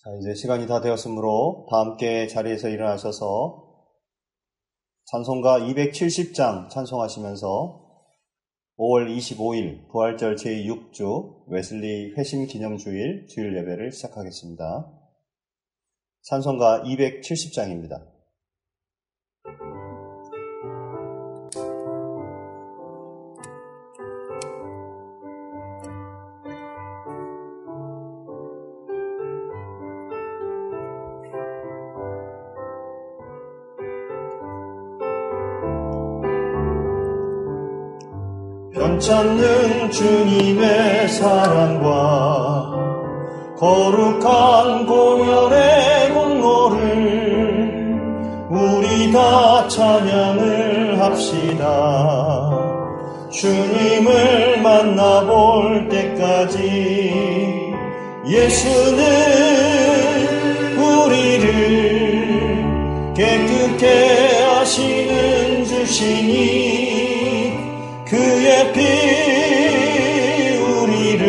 자, 이제 시간이 다 되었으므로 다 함께 자리에서 일어나셔서 찬송가 270장 찬송하시면서 5월 25일 부활절 제6주 웨슬리 회심 기념주일 주일 예배를 시작하겠습니다. 찬송가 270장입니다. 변찮는 주님의 사랑과 거룩한 공연의 공로를 우리 다 찬양을 합시다. 주님을 만나볼 때까지 예수는 우리를 깨끗게 하시는 주시니 그의 피 우리를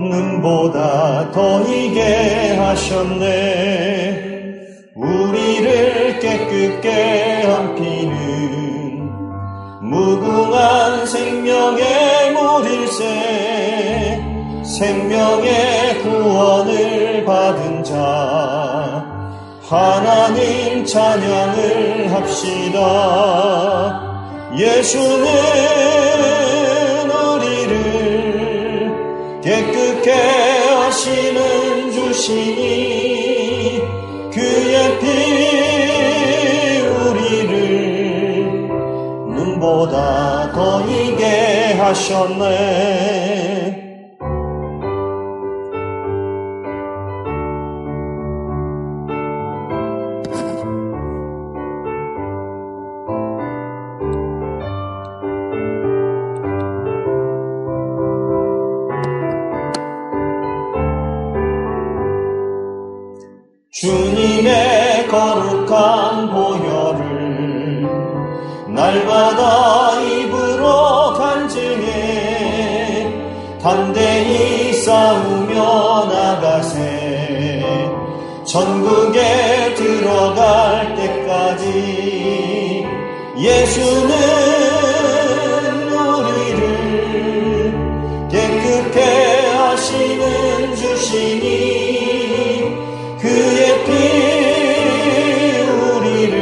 눈보다 더 희게 하셨네. 우리를 깨끗게 한 피는 무궁한 생명의 물일세. 생명의 구원을 받은 자 하나님 찬양을 합시다. 예수는 우리를 깨끗게 하시는 주시니 그의 피 우리를 눈보다 더 희게 하셨네. 주님의 거룩한 보혈을 날마다 입으로 간증해 담대히 싸우며 나가세. 천국에 들어갈 때까지 예수는 우리를 깨끗게 하시는 주시니 그의 피 우리를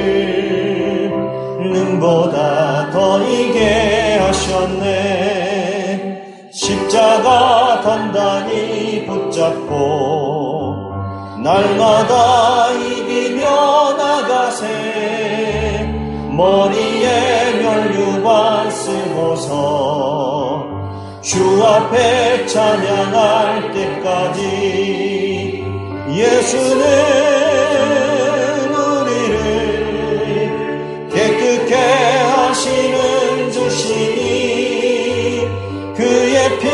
눈보다 더 희게 하셨네. 십자가 단단히 붙잡고 날마다 이기며 나가세. 머리에 면류관 쓰고서 주 앞에 찬양할 때까지 예수는 우리를 깨끗게 하시는 주시니 그의 피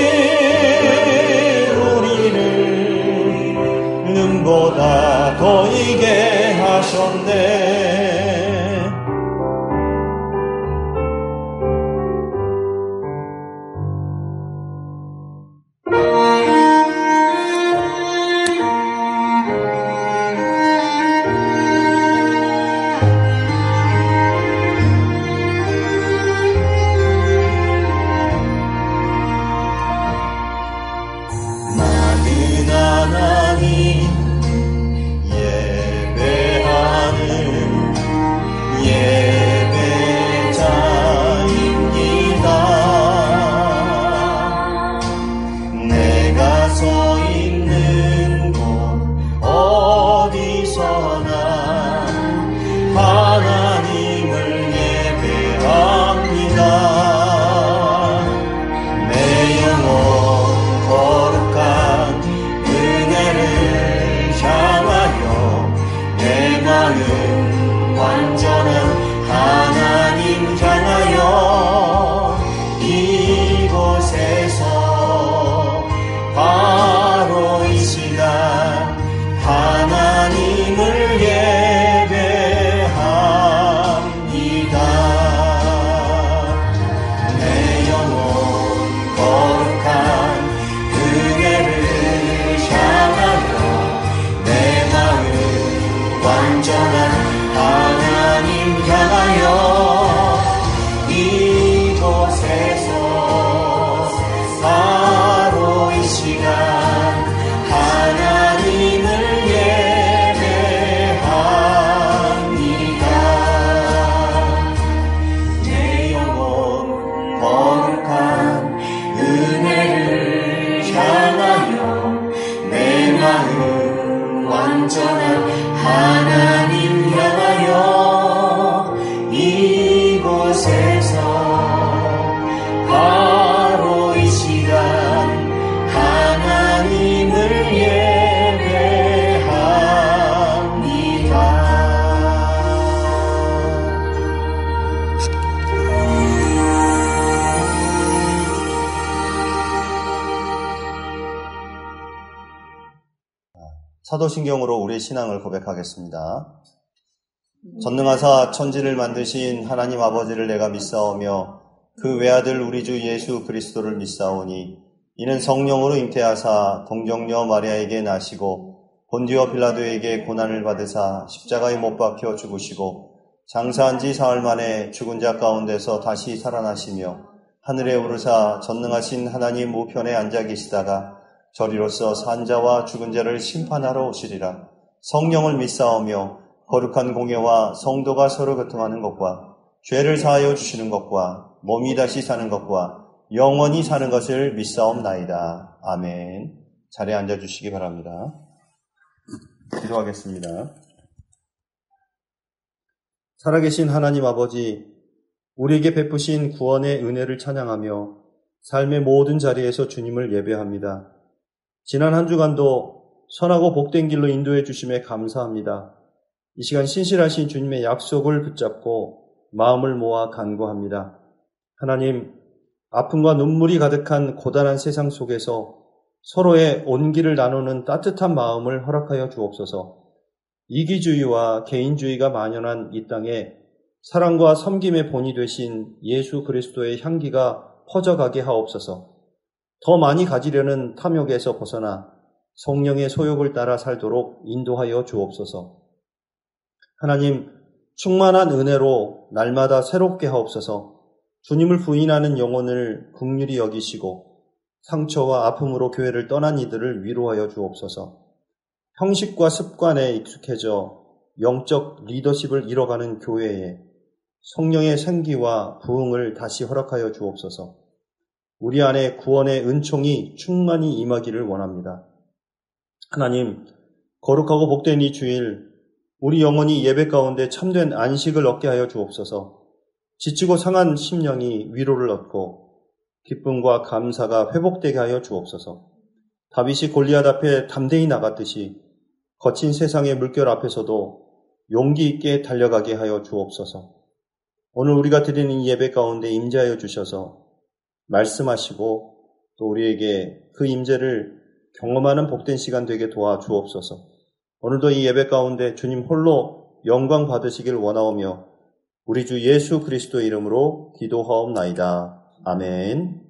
우리를 눈보다 더 희게 하셨네. 거룩한 은혜를 향하여 사도신경으로 우리의 신앙을 고백하겠습니다. 전능하사 천지를 만드신 하나님 아버지를 내가 믿사오며 그 외아들 우리 주 예수 그리스도를 믿사오니 이는 성령으로 잉태하사 동정녀 마리아에게 나시고 본디오 빌라도에게 고난을 받으사 십자가에 못 박혀 죽으시고 장사한 지 사흘 만에 죽은 자 가운데서 다시 살아나시며 하늘에 오르사 전능하신 하나님 우편에 앉아 계시다가 저리로서 산 자와 죽은 자를 심판하러 오시리라. 성령을 믿사오며 거룩한 공예와 성도가 서로 교통하는 것과 죄를 사하여 주시는 것과 몸이 다시 사는 것과 영원히 사는 것을 믿사옵나이다. 아멘. 자리에 앉아주시기 바랍니다. 기도하겠습니다. 살아계신 하나님 아버지, 우리에게 베푸신 구원의 은혜를 찬양하며 삶의 모든 자리에서 주님을 예배합니다. 지난 한 주간도 선하고 복된 길로 인도해 주심에 감사합니다. 이 시간 신실하신 주님의 약속을 붙잡고 마음을 모아 간구합니다. 하나님, 아픔과 눈물이 가득한 고단한 세상 속에서 서로의 온기를 나누는 따뜻한 마음을 허락하여 주옵소서. 이기주의와 개인주의가 만연한 이 땅에 사랑과 섬김의 본이 되신 예수 그리스도의 향기가 퍼져가게 하옵소서. 더 많이 가지려는 탐욕에서 벗어나 성령의 소욕을 따라 살도록 인도하여 주옵소서. 하나님, 충만한 은혜로 날마다 새롭게 하옵소서. 주님을 부인하는 영혼을 긍휼히 여기시고 상처와 아픔으로 교회를 떠난 이들을 위로하여 주옵소서. 형식과 습관에 익숙해져 영적 리더십을 잃어가는 교회에 성령의 생기와 부흥을 다시 허락하여 주옵소서. 우리 안에 구원의 은총이 충만히 임하기를 원합니다. 하나님, 거룩하고 복된 이 주일 우리 영혼이 예배 가운데 참된 안식을 얻게 하여 주옵소서. 지치고 상한 심령이 위로를 얻고 기쁨과 감사가 회복되게 하여 주옵소서. 다윗이 골리앗 앞에 담대히 나갔듯이 거친 세상의 물결 앞에서도 용기 있게 달려가게 하여 주옵소서. 오늘 우리가 드리는 이 예배 가운데 임재하여 주셔서 말씀하시고 또 우리에게 그 임재를 경험하는 복된 시간 되게 도와주옵소서. 오늘도 이 예배 가운데 주님 홀로 영광 받으시길 원하오며 우리 주 예수 그리스도의 이름으로 기도하옵나이다. 아멘.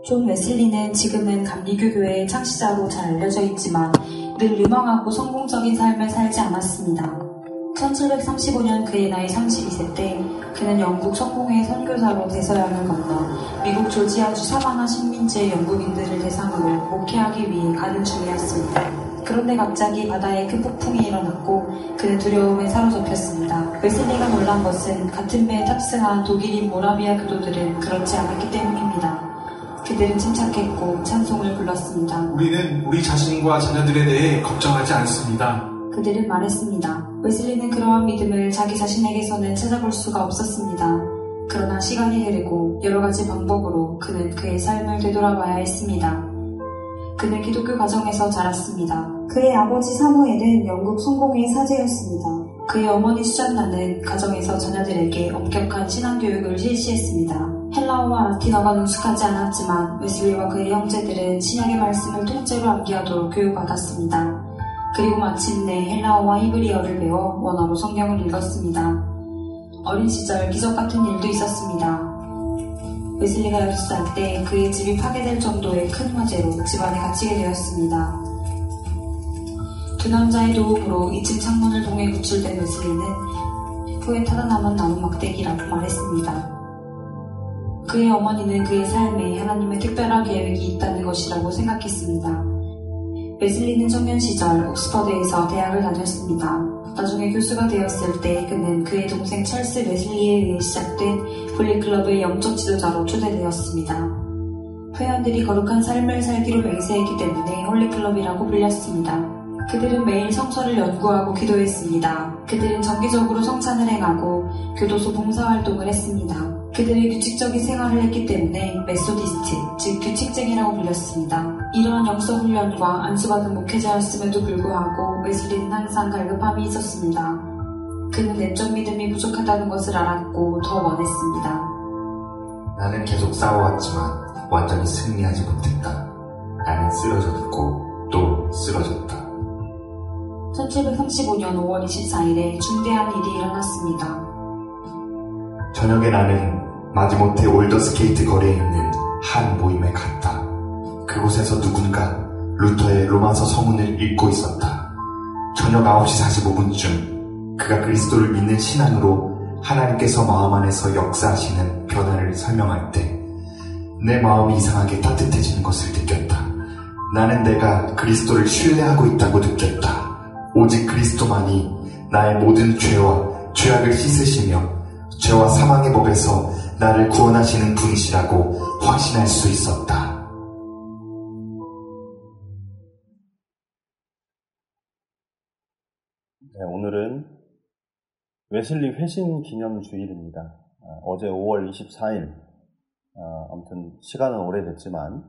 존 웨슬리는 지금은 감리교 교회의 창시자로 잘 알려져 있지만 늘 유망하고 성공적인 삶을 살지 않았습니다. 1735년 그의 나이 32세 때 그는 영국 성공회 선교사로 대서양을 건너 미국 조지아주 사바나 식민지의 영국인들을 대상으로 목회하기 위해 가는 중이었습니다. 그런데 갑자기 바다에 큰 폭풍이 일어났고 그는 두려움에 사로잡혔습니다. 웨슬리가 놀란 것은 같은 배에 탑승한 독일인 모라비아 교도들은 그렇지 않았기 때문입니다. 그들은 침착했고 찬송을 불렀습니다. 우리는 우리 자신과 자녀들에 대해 걱정하지 않습니다. 그들은 말했습니다. 웨슬리는 그러한 믿음을 자기 자신에게서는 찾아볼 수가 없었습니다. 그러나 시간이 흐르고 여러 가지 방법으로 그는 그의 삶을 되돌아봐야 했습니다. 그는 기독교 가정에서 자랐습니다. 그의 아버지 사무엘은 영국 성공회의 사제였습니다. 그의 어머니 수잔나는 가정에서 자녀들에게 엄격한 신앙교육을 실시했습니다. 헬라어와 라틴어가 능숙하지 않았지만 웨슬리와 그의 형제들은 신약의 말씀을 통째로 암기하도록 교육받았습니다. 그리고 마침내 헬라어와 히브리어를 배워 원어로 성경을 읽었습니다. 어린 시절 기적 같은 일도 있었습니다. 웨슬리가 6살 때 그의 집이 파괴될 정도의 큰 화재로 집안에 갇히게 되었습니다. 두 남자의 도움으로 2층 창문을 통해 구출된 웨슬리는 후에 타다남은 나무 막대기라고 말했습니다. 그의 어머니는 그의 삶에 하나님의 특별한 계획이 있다는 것이라고 생각했습니다. 웨슬리는 청년 시절 옥스퍼드에서 대학을 다녔습니다. 나중에 교수가 되었을 때 그는 그의 동생 찰스 웨슬리에 의해 시작된 홀리클럽의 영적 지도자로 초대되었습니다. 회원들이 거룩한 삶을 살기로 맹세했기 때문에 홀리클럽이라고 불렸습니다. 그들은 매일 성서를 연구하고 기도했습니다. 그들은 정기적으로 성찬을 행하고 교도소 봉사활동을 했습니다. 그들이 규칙적인 생활을 했기 때문에 메소디스트, 즉 규칙쟁이라고 불렸습니다. 이러한 영성 훈련과 안수받은 목회자였음에도 불구하고 웨슬리는 항상 갈급함이 있었습니다. 그는 내적 믿음이 부족하다는 것을 알았고 더 원했습니다. 나는 계속 싸워왔지만 완전히 승리하지 못했다. 나는 쓰러졌고 또 쓰러졌다. 1735년 5월 24일에 중대한 일이 일어났습니다. 저녁에 나는 마지못해 올더스케이트 거리에 있는 한 모임에 갔다. 그곳에서 누군가 루터의 로마서 서문을 읽고 있었다. 저녁 9시 45분쯤 그가 그리스도를 믿는 신앙으로 하나님께서 마음 안에서 역사하시는 변화를 설명할 때 내 마음이 이상하게 따뜻해지는 것을 느꼈다. 나는 내가 그리스도를 신뢰하고 있다고 느꼈다. 오직 그리스도만이 나의 모든 죄와 죄악을 씻으시며 죄와 사망의 법에서 나를 구원하시는 분이시라고 확신할 수 있었다. 네, 오늘은 웨슬리 회심 기념 주일입니다. 어제 5월 24일, 아무튼 시간은 오래됐지만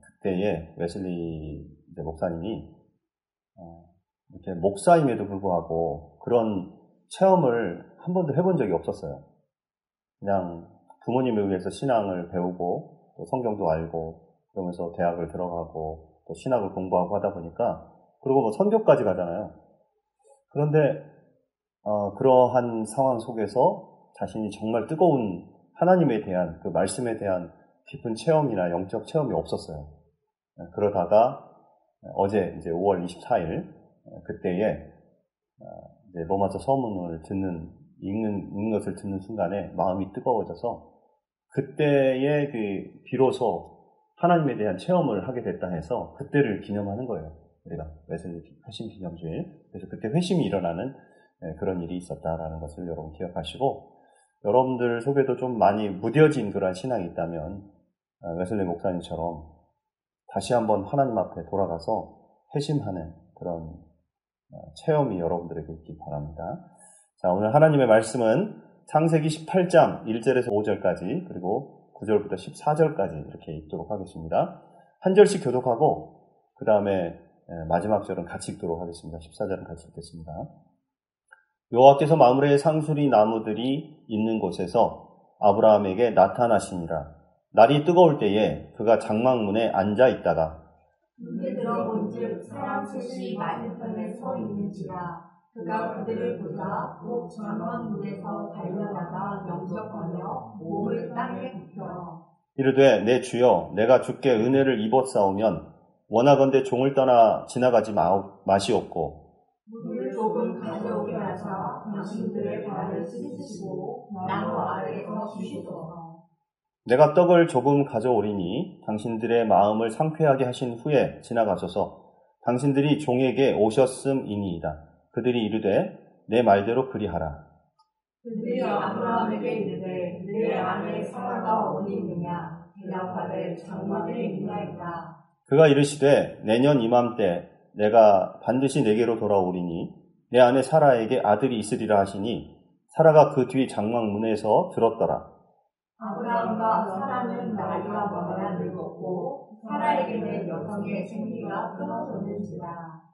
그때에 웨슬리 목사님이 이렇게 목사임에도 불구하고 그런 체험을 한 번도 해본 적이 없었어요. 그냥 부모님에 의해서 신앙을 배우고 또 성경도 알고 그러면서 대학을 들어가고 또 신학을 공부하고 하다 보니까 그리고 뭐 선교까지 가잖아요. 그런데 그러한 상황 속에서 자신이 정말 뜨거운 하나님에 대한 그 말씀에 대한 깊은 체험이나 영적 체험이 없었어요. 그러다가 어제 이제 5월 24일 그때에 이제 로마서 서문을 읽는 것을 듣는 순간에 마음이 뜨거워져서 그때에 비로소 하나님에 대한 체험을 하게 됐다 해서 그때를 기념하는 거예요. 우리가 웨슬리 회심 기념주일. 그래서 그때 회심이 일어나는 그런 일이 있었다라는 것을 여러분 기억하시고 여러분들 속에도 좀 많이 무뎌진 그러한 신앙이 있다면 웨슬리 목사님처럼 다시 한번 하나님 앞에 돌아가서 회심하는 그런 체험이 여러분들에게 있기 바랍니다. 자, 오늘 하나님의 말씀은 창세기 18장 1절에서 5절까지 그리고 9절부터 14절까지 이렇게 읽도록 하겠습니다. 한 절씩 교독하고 그 다음에 마지막 절은 같이 읽도록 하겠습니다. 14절은 같이 읽겠습니다. 여호와께서 마므레의 상수리 나무들이 있는 곳에서 아브라함에게 나타나시니라. 날이 뜨거울 때에 그가 장막문에 앉아 있다가 눈에 들어본즉 사람 셋이 맞은편에 서 있는지라. 그가 그들을 보자 곧 장막문에서 달려나가 영접하며 몸을 땅에 굽혀 이르되 내 주여 내가 주께 은혜를 입었사오면 원하건대 종을 떠나 지나가지 마시옵고 물을 조금 가져오게 하사 당신들의 발을 씻으시고 나무 아래에서 쉬소서. 내가 떡을 조금 가져오리니 당신들의 마음을 상쾌하게 하신 후에 지나가소서. 당신들이 종에게 오셨음이니이다. 그들이 이르되 내 말대로 그리하라. 그들이 아브라함에게 이르되 내 아내 사라가 어디 있느냐. 대답하되 장막에 있나이다. 그가 이르시되 내년 이맘때 내가 반드시 내게로 돌아오리니 내 아내 사라에게 아들이 있으리라 하시니 사라가 그 뒤 장막문에서 들었더라. 아브라함과 사라는 나이가 많아 늙었고 사라에게는 여성의 생기가 끊어졌는지라.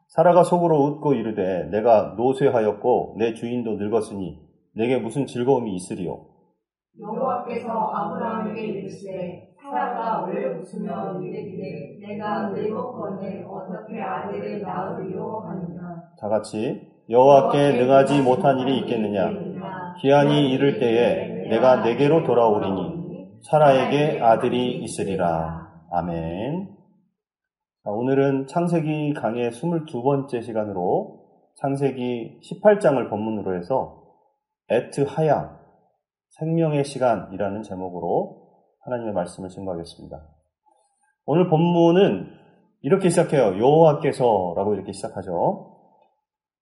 사라가 속으로 웃고 이르되 내가 노쇠하였고 내 주인도 늙었으니 내게 무슨 즐거움이 있으리요. 여호와께서 아브라함에게 이르시되 사라가 왜 웃으며 이르기를 내가 늙었거늘 어떻게 아들을 낳으리요 하느냐. 다같이 여호와께 능하지 못한 일이 있겠느냐. 기한이 이를 때에 내가 내게로 돌아오리니 사라에게 아들이 있으리라. 아멘. 자, 오늘은 창세기 강의 22번째 시간으로 창세기 18장을 본문으로 해서 에트 하야 생명의 시간이라는 제목으로 하나님의 말씀을 증거하겠습니다. 오늘 본문은 이렇게 시작해요. 여호와께서라고 이렇게 시작하죠.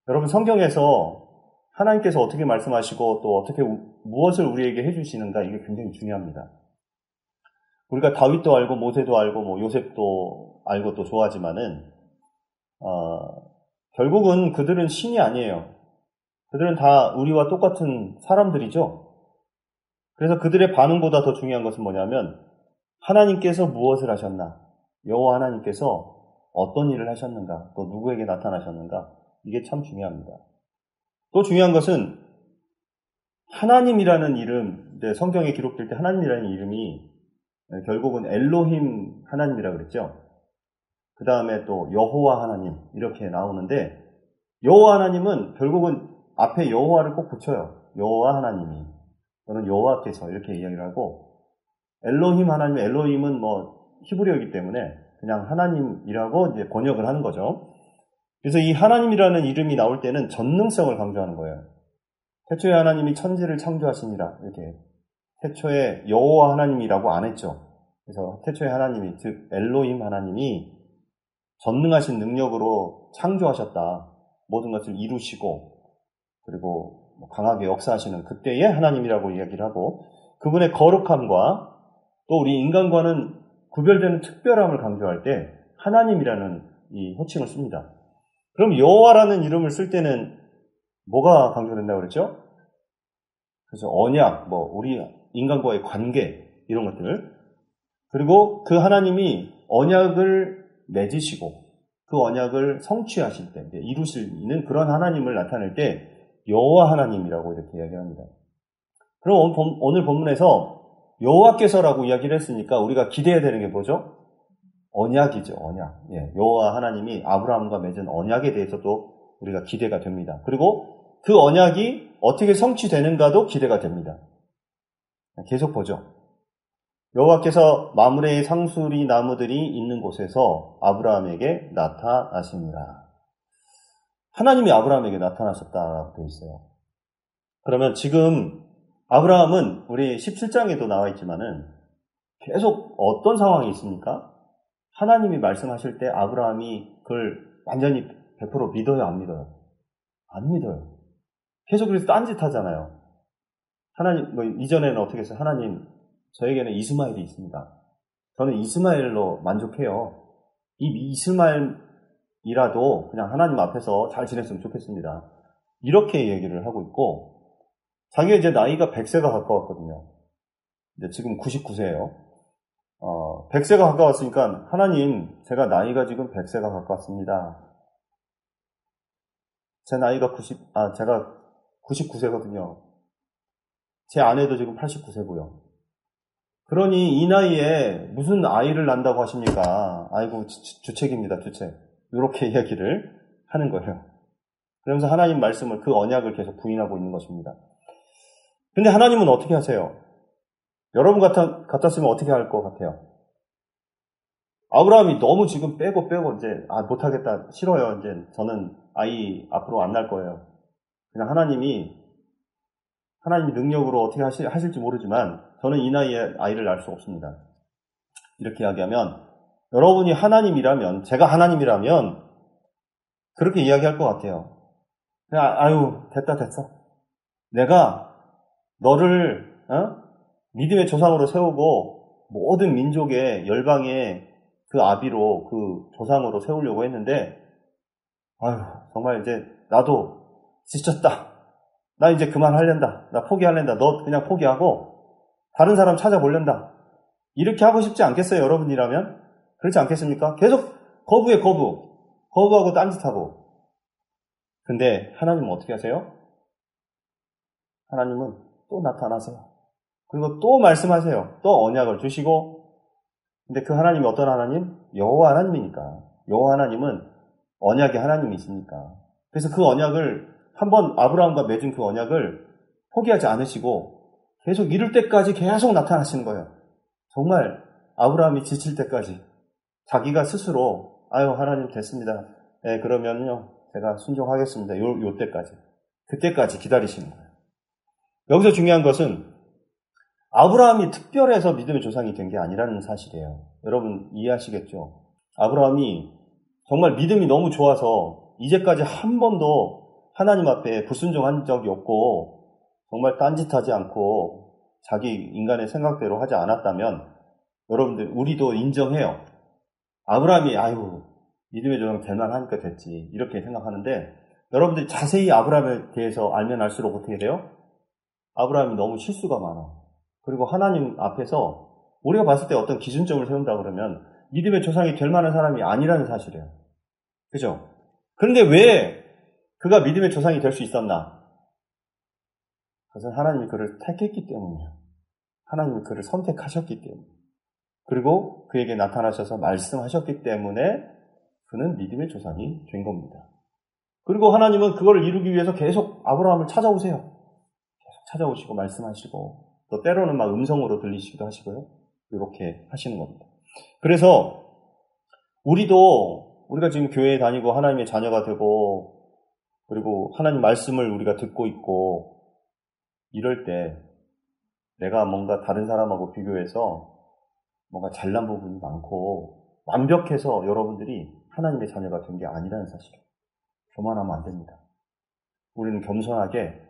여러분 성경에서 하나님께서 어떻게 말씀하시고 또 어떻게 무엇을 우리에게 해주시는가 이게 굉장히 중요합니다. 우리가 다윗도 알고 모세도 알고 뭐 요셉도 알고 또 좋아하지만은 결국은 그들은 신이 아니에요. 그들은 다 우리와 똑같은 사람들이죠. 그래서 그들의 반응보다 더 중요한 것은 뭐냐면 하나님께서 무엇을 하셨나? 여호와 하나님께서 어떤 일을 하셨는가? 또 누구에게 나타나셨는가? 이게 참 중요합니다. 또 중요한 것은 하나님이라는 이름, 성경에 기록될 때 하나님이라는 이름이 결국은 엘로힘 하나님이라고 그랬죠. 그 다음에 또 여호와 하나님 이렇게 나오는데 여호와 하나님은 결국은 앞에 여호와를 꼭 붙여요. 여호와 하나님이 또는 여호와께서 이렇게 이야기를 하고 엘로힘 하나님, 엘로힘은 히브리어이기 때문에 그냥 하나님이라고 이제 번역을 하는 거죠. 그래서 이 하나님이라는 이름이 나올 때는 전능성을 강조하는 거예요. 태초에 하나님이 천지를 창조하시니라 이렇게 태초에 여호와 하나님이라고 안 했죠. 그래서 태초에 하나님이 즉 엘로힘 하나님이 전능하신 능력으로 창조하셨다. 모든 것을 이루시고 그리고 강하게 역사하시는 그때의 하나님이라고 이야기를 하고 그분의 거룩함과 또 우리 인간과는 구별되는 특별함을 강조할 때 하나님이라는 이 호칭을 씁니다. 그럼 여호와라는 이름을 쓸 때는 뭐가 강조된다고 그랬죠? 그래서 언약, 우리 인간과의 관계 이런 것들 그리고 그 하나님이 언약을 맺으시고 그 언약을 성취하실 때 이루시는 그런 하나님을 나타낼 때 여호와 하나님이라고 이렇게 이야기합니다. 그럼 오늘 본문에서 여호와께서라고 이야기를 했으니까 우리가 기대해야 되는 게 뭐죠? 언약이죠. 언약. 여호와 하나님이 아브라함과 맺은 언약에 대해서도 우리가 기대가 됩니다. 그리고 그 언약이 어떻게 성취되는가도 기대가 됩니다. 계속 보죠. 여호와께서 마므레의 상수리 나무들이 있는 곳에서 아브라함에게 나타나시니라. 하나님이 아브라함에게 나타나셨다라고 되어 있어요. 그러면 지금 아브라함은 우리 17장에도 나와 있지만은 계속 어떤 상황이 있습니까? 하나님이 말씀하실 때 아브라함이 그걸 완전히 100% 믿어요, 안 믿어요? 안 믿어요. 계속 그래서 딴짓하잖아요. 하나님, 이전에는 어떻게 했어요? 하나님, 저에게는 이스마엘이 있습니다. 저는 이스마엘로 만족해요. 이 이스마엘이라도 그냥 하나님 앞에서 잘 지냈으면 좋겠습니다. 이렇게 얘기를 하고 있고, 자기가 이제 나이가 100세가 가까웠거든요. 이제 지금 99세예요. 100세가 가까웠으니까 하나님, 제가 나이가 지금 100세가 가까웠습니다. 제 나이가 제가 99세거든요. 제 아내도 지금 89세고요. 그러니 이 나이에 무슨 아이를 낳는다고 하십니까? 아이고, 주책입니다, 주책. 이렇게 이야기를 하는 거예요. 그러면서 하나님 말씀을, 그 언약을 계속 부인하고 있는 것입니다. 근데 하나님은 어떻게 하세요? 여러분 같았으면 어떻게 할 것 같아요? 아브라함이 너무 지금 빼고 이제, 못하겠다, 싫어요. 이제 저는 아이 앞으로 안 낳을 거예요. 그냥 하나님 능력으로 어떻게 하실지 모르지만 저는 이 나이에 아이를 낳을 수 없습니다. 이렇게 이야기하면 여러분이 하나님이라면, 제가 하나님이라면 그렇게 이야기할 것 같아요. 그냥 됐어. 내가 너를 믿음의 조상으로 세우고 모든 민족의 열방의 그 아비로 그 조상으로 세우려고 했는데 정말 이제 나도 지쳤다. 나 이제 그만하련다. 나 포기하련다. 너 그냥 포기하고 다른 사람 찾아보련다. 이렇게 하고 싶지 않겠어요? 여러분이라면? 그렇지 않겠습니까? 계속 거부하고 딴짓하고. 근데 하나님은 어떻게 하세요? 하나님은 또 나타나세요. 그리고 또 말씀하세요. 또 언약을 주시고. 근데 그 하나님이 어떤 하나님? 여호와 하나님이니까. 여호와 하나님은 언약의 하나님이시니까. 그래서 그 언약을 한번 아브라함과 맺은 그 언약을 포기하지 않으시고 계속 이룰 때까지 계속 나타나시는 거예요. 정말 아브라함이 지칠 때까지 자기가 스스로 하나님 됐습니다. 그러면요 제가 순종하겠습니다. 요 때까지. 그때까지 기다리시는 거예요. 여기서 중요한 것은 아브라함이 특별해서 믿음의 조상이 된 게 아니라는 사실이에요. 여러분 이해하시겠죠? 아브라함이 정말 믿음이 너무 좋아서 이제까지 한 번도 하나님 앞에 불순종한 적이 없고 정말 딴짓하지 않고 자기 인간의 생각대로 하지 않았다면 여러분들 우리도 인정해요. 아브라함이 믿음의 조상 될 만하니까 됐지 이렇게 생각하는데 여러분들이 자세히 아브라함에 대해서 알면 알수록 어떻게 돼요? 아브라함이 너무 실수가 많아. 그리고 하나님 앞에서 우리가 봤을 때 어떤 기준점을 세운다 그러면 믿음의 조상이 될 만한 사람이 아니라는 사실이에요. 그죠? 그런데 왜 그가 믿음의 조상이 될 수 있었나? 그것은 하나님이 그를 택했기 때문이에요. 하나님이 그를 선택하셨기 때문에. 그리고 그에게 나타나셔서 말씀하셨기 때문에 그는 믿음의 조상이 된 겁니다. 그리고 하나님은 그걸 이루기 위해서 계속 아브라함을 찾아오세요. 계속 찾아오시고 말씀하시고 또 때로는 막 음성으로 들리시기도 하시고요. 이렇게 하시는 겁니다. 그래서 우리가 지금 교회에 다니고 하나님의 자녀가 되고 그리고 하나님 말씀을 우리가 듣고 있고 이럴 때 내가 뭔가 다른 사람하고 비교해서 뭔가 잘난 부분이 많고 완벽해서 여러분들이 하나님의 자녀가 된 게 아니라는 사실이에요. 교만하면 안 됩니다. 우리는 겸손하게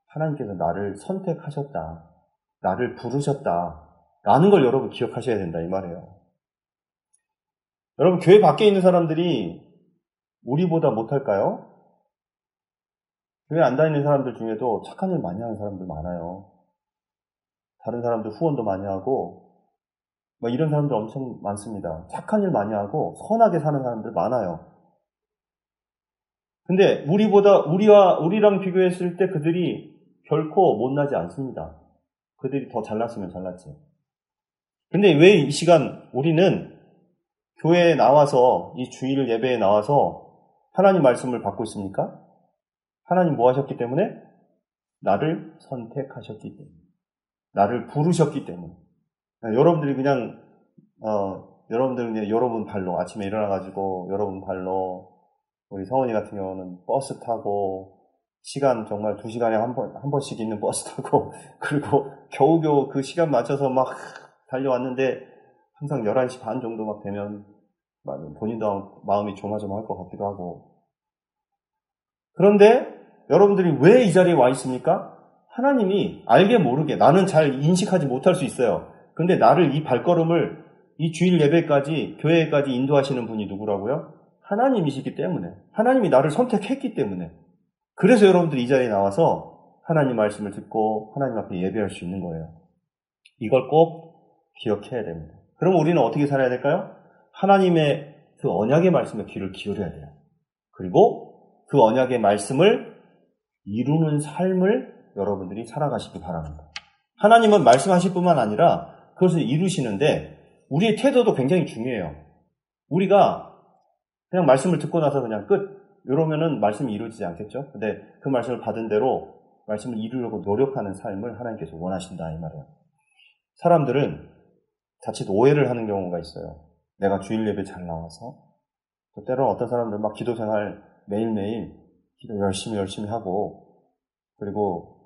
하나님께서 나를 선택하셨다. 나를 부르셨다. 라는 걸 여러분 기억하셔야 된다 이 말이에요. 여러분 교회 밖에 있는 사람들이 우리보다 못할까요? 교회 안 다니는 사람들 중에도 착한 일 많이 하는 사람들 많아요. 다른 사람들 후원도 많이 하고 이런 사람들 엄청 많습니다. 착한 일 많이 하고 선하게 사는 사람들 많아요. 근데 우리랑 비교했을 때 그들이 결코 못나지 않습니다. 그들이 더 잘났으면 잘났지. 근데 왜 이 시간 우리는 교회에 나와서 이 주일 예배에 나와서 하나님 말씀을 받고 있습니까? 하나님 뭐 하셨기 때문에? 나를 선택하셨기 때문에. 나를 부르셨기 때문에. 여러분들이 그냥 여러분들은 그냥 여러분 발로 아침에 일어나가지고 여러분 발로 우리 성원이 같은 경우는 버스 타고 시간 정말 2시간에 한 번씩 있는 버스 타고 그리고 겨우겨우 그 시간 맞춰서 막 달려왔는데 항상 11시 반 정도 막 되면 본인도 마음이 조마조마할 것 같기도 하고 그런데 여러분들이 왜 이 자리에 와 있습니까? 하나님이 알게 모르게 나는 잘 인식하지 못할 수 있어요. 근데 나를 이 발걸음을 이 주일 예배까지 교회까지 인도하시는 분이 누구라고요? 하나님이시기 때문에 하나님이 나를 선택했기 때문에 그래서 여러분들이 이 자리에 나와서 하나님 말씀을 듣고 하나님 앞에 예배할 수 있는 거예요. 이걸 꼭 기억해야 됩니다. 그럼 우리는 어떻게 살아야 될까요? 하나님의 그 언약의 말씀에 귀를 기울여야 돼요. 그리고 그 언약의 말씀을 이루는 삶을 여러분들이 살아가시기 바랍니다. 하나님은 말씀하실 뿐만 아니라 그것을 이루시는데 우리의 태도도 굉장히 중요해요. 우리가 그냥 말씀을 듣고 나서 그냥 끝 이러면은 말씀이 이루어지지 않겠죠? 근데 그 말씀을 받은 대로 말씀을 이루려고 노력하는 삶을 하나님께서 원하신다 이 말이에요. 사람들은 자칫 오해를 하는 경우가 있어요. 내가 주일 예배 잘 나와서 또 때로는 어떤 사람들 막 기도 생활 매일매일 기도 열심히 하고 그리고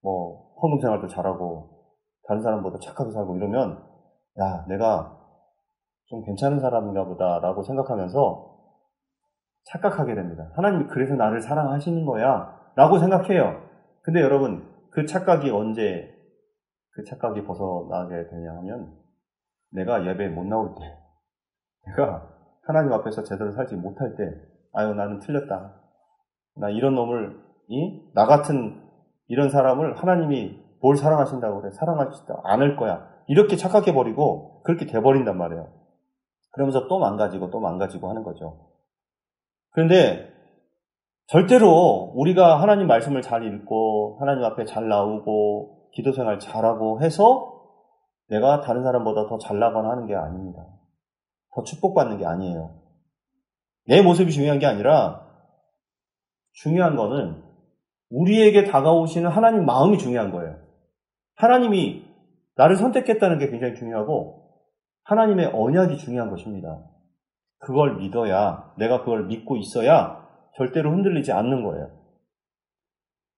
헌금 생활도 잘하고 다른 사람보다 착하게 살고 이러면 야 내가 좀 괜찮은 사람인가 보다라고 생각하면서 착각하게 됩니다. 하나님이 그래서 나를 사랑하시는 거야 라고 생각해요. 근데 여러분 그 착각이 언제 그 착각이 벗어나게 되냐 하면 내가 예배에 못 나올 때 내가 하나님 앞에서 제대로 살지 못할 때 아유 나는 틀렸다. 나 이런 놈을 나 같은 이런 사람을 하나님이 뭘 사랑하신다고 그래. 사랑하시다 않을 거야. 이렇게 착각해버리고 그렇게 돼버린단 말이에요. 그러면서 또 망가지고 하는 거죠. 그런데 절대로 우리가 하나님 말씀을 잘 읽고 하나님 앞에 잘 나오고 기도 생활 잘하고 해서 내가 다른 사람보다 더 잘나거나 하는 게 아닙니다. 더 축복받는 게 아니에요. 내 모습이 중요한 게 아니라 중요한 거는 우리에게 다가오시는 하나님 마음이 중요한 거예요. 하나님이 나를 선택했다는 게 굉장히 중요하고 하나님의 언약이 중요한 것입니다. 그걸 믿어야 내가 그걸 믿고 있어야 절대로 흔들리지 않는 거예요.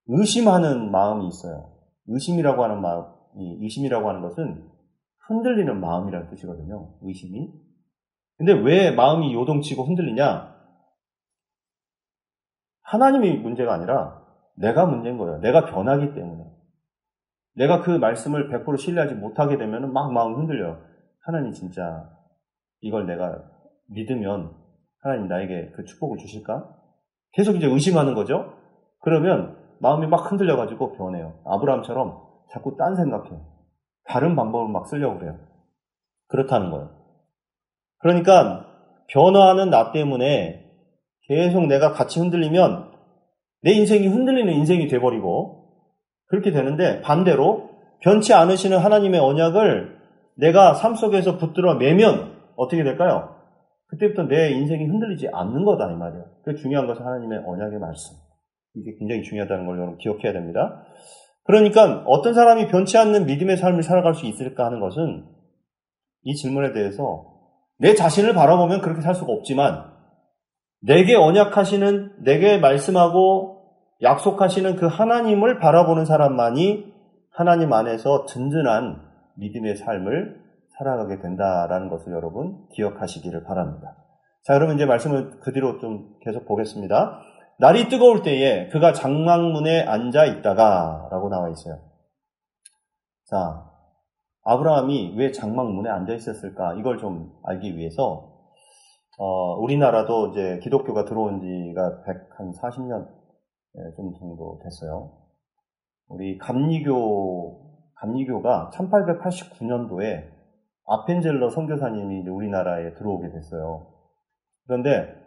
의심하는 마음이 있어요. 의심이라고 하는 것은 흔들리는 마음이라는 뜻이거든요. 의심이. 근데 왜 마음이 요동치고 흔들리냐? 하나님이 문제가 아니라 내가 문제인 거예요. 내가 변하기 때문에. 내가 그 말씀을 100% 신뢰하지 못하게 되면 막 마음이 흔들려요. 하나님 진짜 이걸 내가 믿으면 하나님 나에게 그 축복을 주실까? 계속 이제 의심하는 거죠. 그러면 마음이 막 흔들려가지고 변해요. 아브라함처럼 자꾸 딴 생각해요. 다른 방법을 막 쓰려고 그래요. 그렇다는 거예요. 그러니까 변화하는 나 때문에 계속 내가 같이 흔들리면 내 인생이 흔들리는 인생이 돼버리고 그렇게 되는데, 반대로 변치 않으시는 하나님의 언약을 내가 삶 속에서 붙들어 매면 어떻게 될까요? 그때부터 내 인생이 흔들리지 않는 거다 이 말이에요. 그 중요한 것은 하나님의 언약의 말씀. 이게 굉장히 중요하다는 걸 여러분 기억해야 됩니다. 그러니까 어떤 사람이 변치 않는 믿음의 삶을 살아갈 수 있을까 하는 것은, 이 질문에 대해서 내 자신을 바라보면 그렇게 살 수가 없지만, 내게 언약하시는, 내게 말씀하고 약속하시는 그 하나님을 바라보는 사람만이 하나님 안에서 든든한 믿음의 삶을 살아가게 된다라는 것을 여러분 기억하시기를 바랍니다. 자, 그러면 이제 말씀을 그 뒤로 좀 계속 보겠습니다. 날이 뜨거울 때에 그가 장막문에 앉아 있다가 라고 나와 있어요. 자, 아브라함이 왜 장막문에 앉아 있었을까? 이걸 좀 알기 위해서, 우리나라도 이제 기독교가 들어온 지가 140년 좀 정도 됐어요. 우리 감리교가 1889년도에 아펜젤러 선교사님이 이제 우리나라에 들어오게 됐어요. 그런데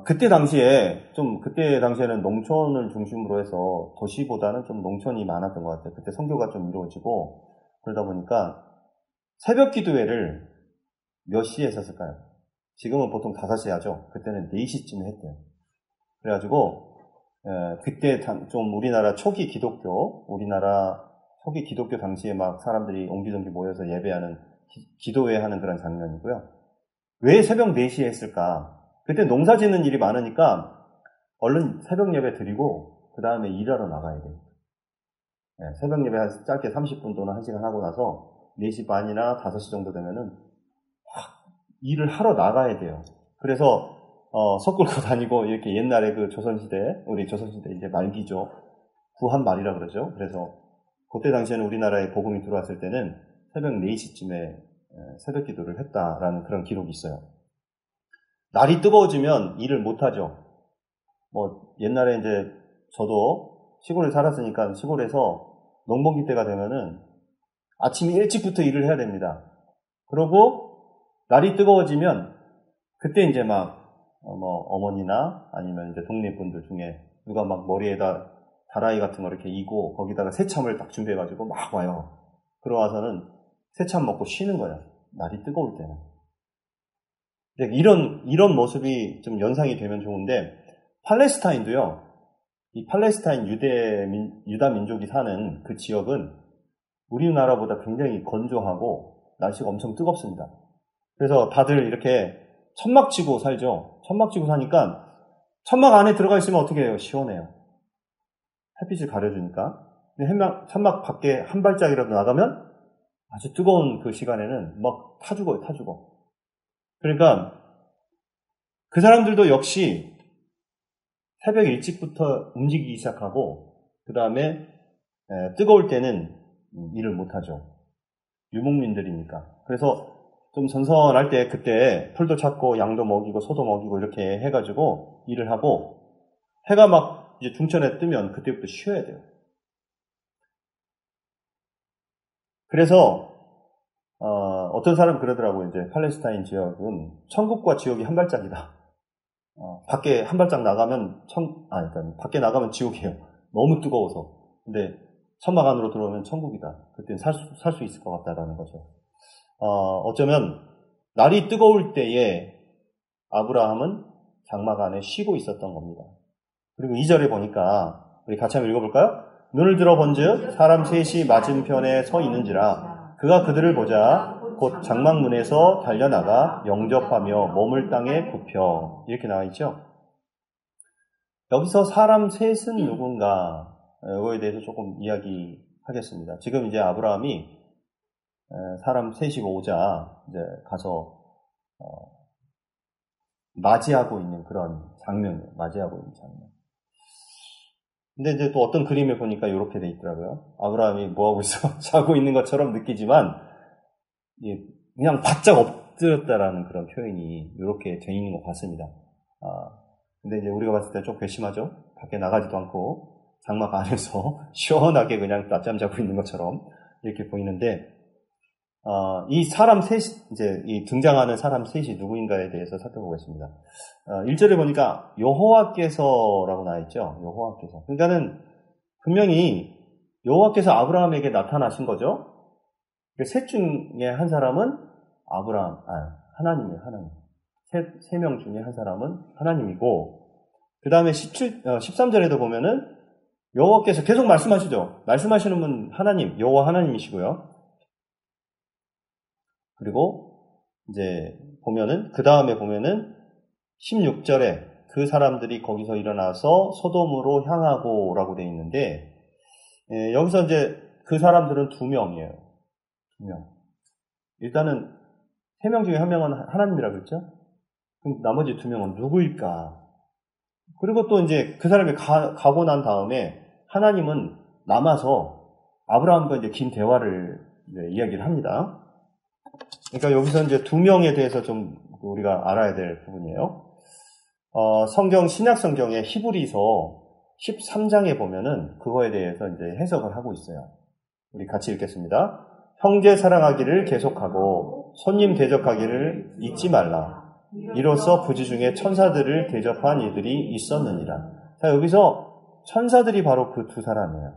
그때 당시에는 농촌을 중심으로 해서 도시보다는 좀 농촌이 많았던 것 같아요. 그때 선교가 좀 이루어지고, 그러다 보니까 새벽 기도회를 몇 시에 했었을까요? 지금은 보통 5시에 하죠. 그때는 4시쯤에 했대요. 그래가지고, 그때 좀 우리나라 초기 기독교 당시에 막 사람들이 옹기종기 모여서 예배하는, 기도회 하는 그런 장면이고요. 왜 새벽 4시에 했을까? 그때 농사 짓는 일이 많으니까 얼른 새벽 예배 드리고 그 다음에 일하러 나가야 돼요. 새벽 예배 한 짧게 30분 또는 1시간 하고 나서 4시 반이나 5시 정도 되면은 일을 하러 나가야 돼요. 그래서 석 굴고 다니고, 이렇게 옛날에 그 우리 조선시대 이제 말기죠. 구한 말이라 그러죠. 그래서 그때 당시에는 우리나라에 복음이 들어왔을 때는 새벽 4시쯤에 새벽 기도를 했다라는 그런 기록이 있어요. 날이 뜨거워지면 일을 못하죠. 옛날에 이제 저도 시골에 살았으니까 시골에서 농번기 때가 되면은 아침 일찍부터 일을 해야 됩니다. 그러고 날이 뜨거워지면 그때 이제 어머니나 아니면 이제 동네 분들 중에 누가 막 머리에다 다라이 같은 거 이렇게 이고 거기다가 새참을 딱 준비해가지고 막 와요. 그러고와서는 새참 먹고 쉬는 거예요. 날이 뜨거울 때는. 이런 모습이 좀 연상이 되면 좋은데, 팔레스타인도요, 이 팔레스타인 유다 민족이 사는 그 지역은 우리나라보다 굉장히 건조하고 날씨가 엄청 뜨겁습니다. 그래서 다들 이렇게 천막 치고 살죠. 천막 치고 사니까 천막 안에 들어가 있으면 어떻게 해요? 시원해요. 햇빛을 가려주니까. 근데 천막 밖에 한 발짝이라도 나가면 아주 뜨거운 그 시간에는 막 타 죽어요. 그러니까 그 사람들도 역시 새벽 일찍부터 움직이기 시작하고, 그 다음에 뜨거울 때는 일을 못하죠. 유목민들이니까. 그래서 좀 선선할 때 그때 풀도 찾고 양도 먹이고 소도 먹이고 이렇게 해가지고 일을 하고, 해가 막 이제 중천에 뜨면 그때부터 쉬어야 돼요. 그래서 어떤 사람 그러더라고요. 이제 팔레스타인 지역은 천국과 지옥이 한 발짝이다. 밖에 한 발짝 나가면 그러니까 밖에 나가면 지옥이에요. 너무 뜨거워서. 근데 천막 안으로 들어오면 천국이다. 그때는 살 수 있을 것 같다라는 거죠. 어쩌면 날이 뜨거울 때에 아브라함은 장막 안에 쉬고 있었던 겁니다. 그리고 2절에 보니까 우리 같이 한번 읽어볼까요? 눈을 들어 본즉 사람 셋이 맞은편에 서 있는지라 그가 그들을 보자 곧 장막문에서 달려나가 영접하며 몸을 땅에 굽혀, 이렇게 나와 있죠. 여기서 사람 셋은 누군가, 이거에 대해서 조금 이야기하겠습니다. 지금 이제 아브라함이 사람 셋이 오자 이제 가서 맞이하고 있는 그런 장면이에요. 맞이하고 있는 장면. 근데 이제 또 어떤 그림에 보니까 이렇게 돼 있더라고요. 아브라함이 뭐하고 있어? 자고 있는 것처럼 느끼지만 그냥 바짝 엎드렸다라는 그런 표현이 이렇게 돼 있는 것 같습니다. 근데 이제 우리가 봤을 때 좀 괘씸하죠? 밖에 나가지도 않고 장막 안에서 시원하게 그냥 낮잠 자고 있는 것처럼 이렇게 보이는데, 이 사람 셋이, 이제 이 등장하는 사람 셋이 누구인가에 대해서 살펴보겠습니다. 1절에 보니까 여호와께서라고 나와있죠. 여호와께서. 그러니까는 분명히 여호와께서 아브라함에게 나타나신 거죠. 셋 중에 한 사람은 하나님이에요, 하나님. 세 명 중에 한 사람은 하나님이고, 그 다음에 13절에도 보면은 여호와께서 계속 말씀하시죠. 말씀하시는 분 하나님, 여호와 하나님이시고요. 그리고 이제 보면은, 그 다음에 보면은 16절에 그 사람들이 거기서 일어나서 소돔으로 향하고 라고 되어 있는데, 여기서 이제 그 사람들은 2명이에요. 2명. 일단은 3명 중에 1명은 하나님이라고 그랬죠? 그럼 나머지 2명은 누구일까? 그리고 또 이제 그 사람이 가고 난 다음에 하나님은 남아서 아브라함과 이제 긴 대화를 이야기를 합니다. 그러니까 여기서 이제 2명에 대해서 좀 우리가 알아야 될 부분이에요. 신약 성경의 히브리서 13장에 보면은 그거에 대해서 이제 해석을 하고 있어요. 우리 같이 읽겠습니다. 형제 사랑하기를 계속하고 손님 대접하기를 잊지 말라. 이로써 부지 중에 천사들을 대접한 이들이 있었느니라. 자, 여기서 천사들이 바로 그 2사람이에요.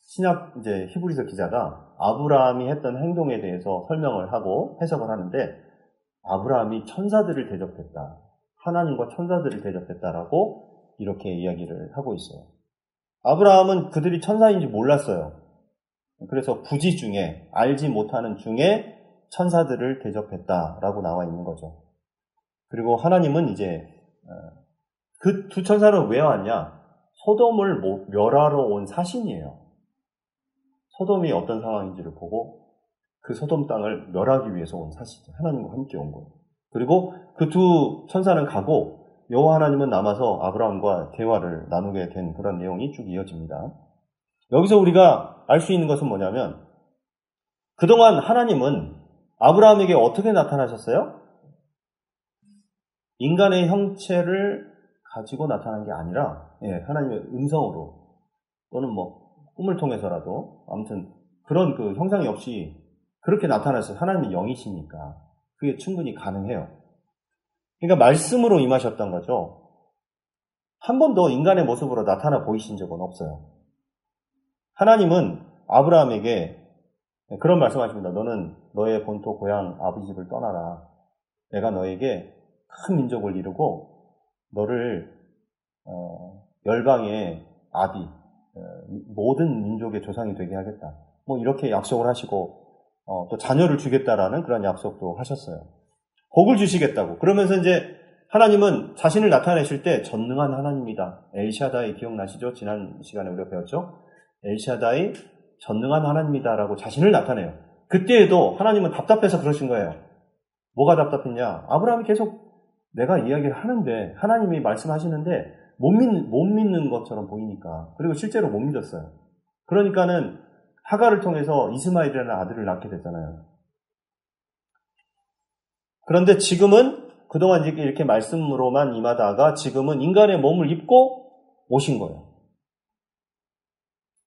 신약 이제 히브리서 기자가 아브라함이 했던 행동에 대해서 설명을 하고 해석을 하는데, 아브라함이 천사들을 대접했다. 하나님과 천사들을 대접했다라고 이렇게 이야기를 하고 있어요. 아브라함은 그들이 천사인지 몰랐어요. 그래서 부지 중에, 알지 못하는 중에 천사들을 대접했다라고 나와 있는 거죠. 그리고 하나님은 이제 그 2 천사는 왜 왔냐? 소돔을 멸하러 온 사신이에요. 소돔이 어떤 상황인지를 보고 그 소돔 땅을 멸하기 위해서 온 사신이에요. 하나님과 함께 온 거예요. 그리고 그 2 천사는 가고 여호와 하나님은 남아서 아브라함과 대화를 나누게 된 그런 내용이 쭉 이어집니다. 여기서 우리가 알 수 있는 것은 뭐냐면, 그동안 하나님은 아브라함에게 어떻게 나타나셨어요? 인간의 형체를 가지고 나타난 게 아니라, 하나님의 음성으로, 또는 꿈을 통해서라도, 아무튼 그런 그 형상이 없이 그렇게 나타났어요. 하나님은 영이시니까 그게 충분히 가능해요. 그러니까 말씀으로 임하셨던 거죠. 한 번도 인간의 모습으로 나타나 보이신 적은 없어요. 하나님은 아브라함에게 그런 말씀하십니다. 너는 너의 본토 고향 아버지 집을 떠나라. 내가 너에게 큰 민족을 이루고 너를 열방의 아비, 모든 민족의 조상이 되게 하겠다. 이렇게 약속을 하시고 또 자녀를 주겠다라는 그런 약속도 하셨어요. 복을 주시겠다고. 그러면서 이제 하나님은 자신을 나타내실 때 전능한 하나님이다. 엘샤다이 기억나시죠? 지난 시간에 우리가 배웠죠? 엘샤다이 전능한 하나님이다라고 자신을 나타내요. 그때에도 하나님은 답답해서 그러신 거예요. 뭐가 답답했냐? 아브라함이 계속 내가 이야기를 하는데, 하나님이 말씀하시는데 못 믿는 것처럼 보이니까. 그리고 실제로 못 믿었어요. 그러니까는 하가를 통해서 이스마엘이라는 아들을 낳게 됐잖아요. 그런데 지금은 그동안 이렇게 말씀으로만 임하다가 지금은 인간의 몸을 입고 오신 거예요.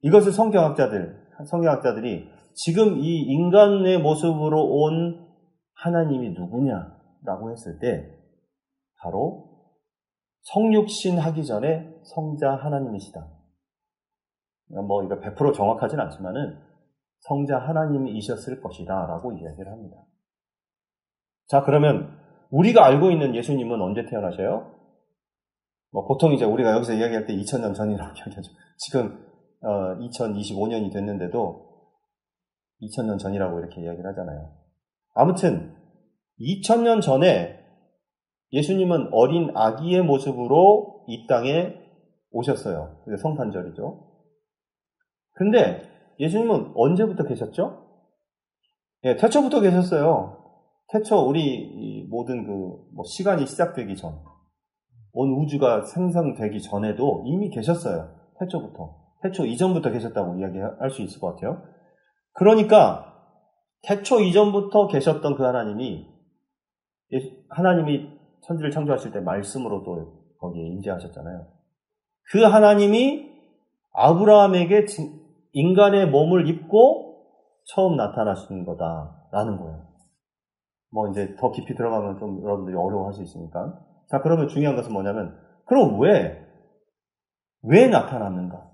이것을 성경학자들이 지금 이 인간의 모습으로 온 하나님이 누구냐라고 했을 때 바로 성육신 하기 전에 성자 하나님이시다. 이거 100% 정확하진 않지만은 성자 하나님이셨을 것이다 라고 이야기를 합니다. 자, 그러면 우리가 알고 있는 예수님은 언제 태어나셔요? 보통 이제 우리가 여기서 이야기할 때 2000년 전이라고 이야기하죠. 지금 2025년이 됐는데도 2000년 전이라고 이렇게 이야기를 하잖아요. 아무튼 2000년 전에 예수님은 어린 아기의 모습으로 이 땅에 오셨어요. 그게 성탄절이죠. 근데 예수님은 언제부터 계셨죠? 태초부터 계셨어요. 태초 우리 모든 시간이 시작되기 전, 온 우주가 생성되기 전에도 이미 계셨어요. 태초 이전부터 계셨다고 이야기할 수 있을 것 같아요. 그러니까 태초 이전부터 계셨던 그 하나님이 천지를 창조하실 때 말씀으로도 거기에 임재하셨잖아요. 그 하나님이 아브라함에게 인간의 몸을 입고 처음 나타나신 거다라는 거예요. 뭐 이제 더 깊이 들어가면 좀 여러분들이 어려워할 수 있으니까. 자, 그러면 중요한 것은 뭐냐면, 그럼 왜 나타났는가?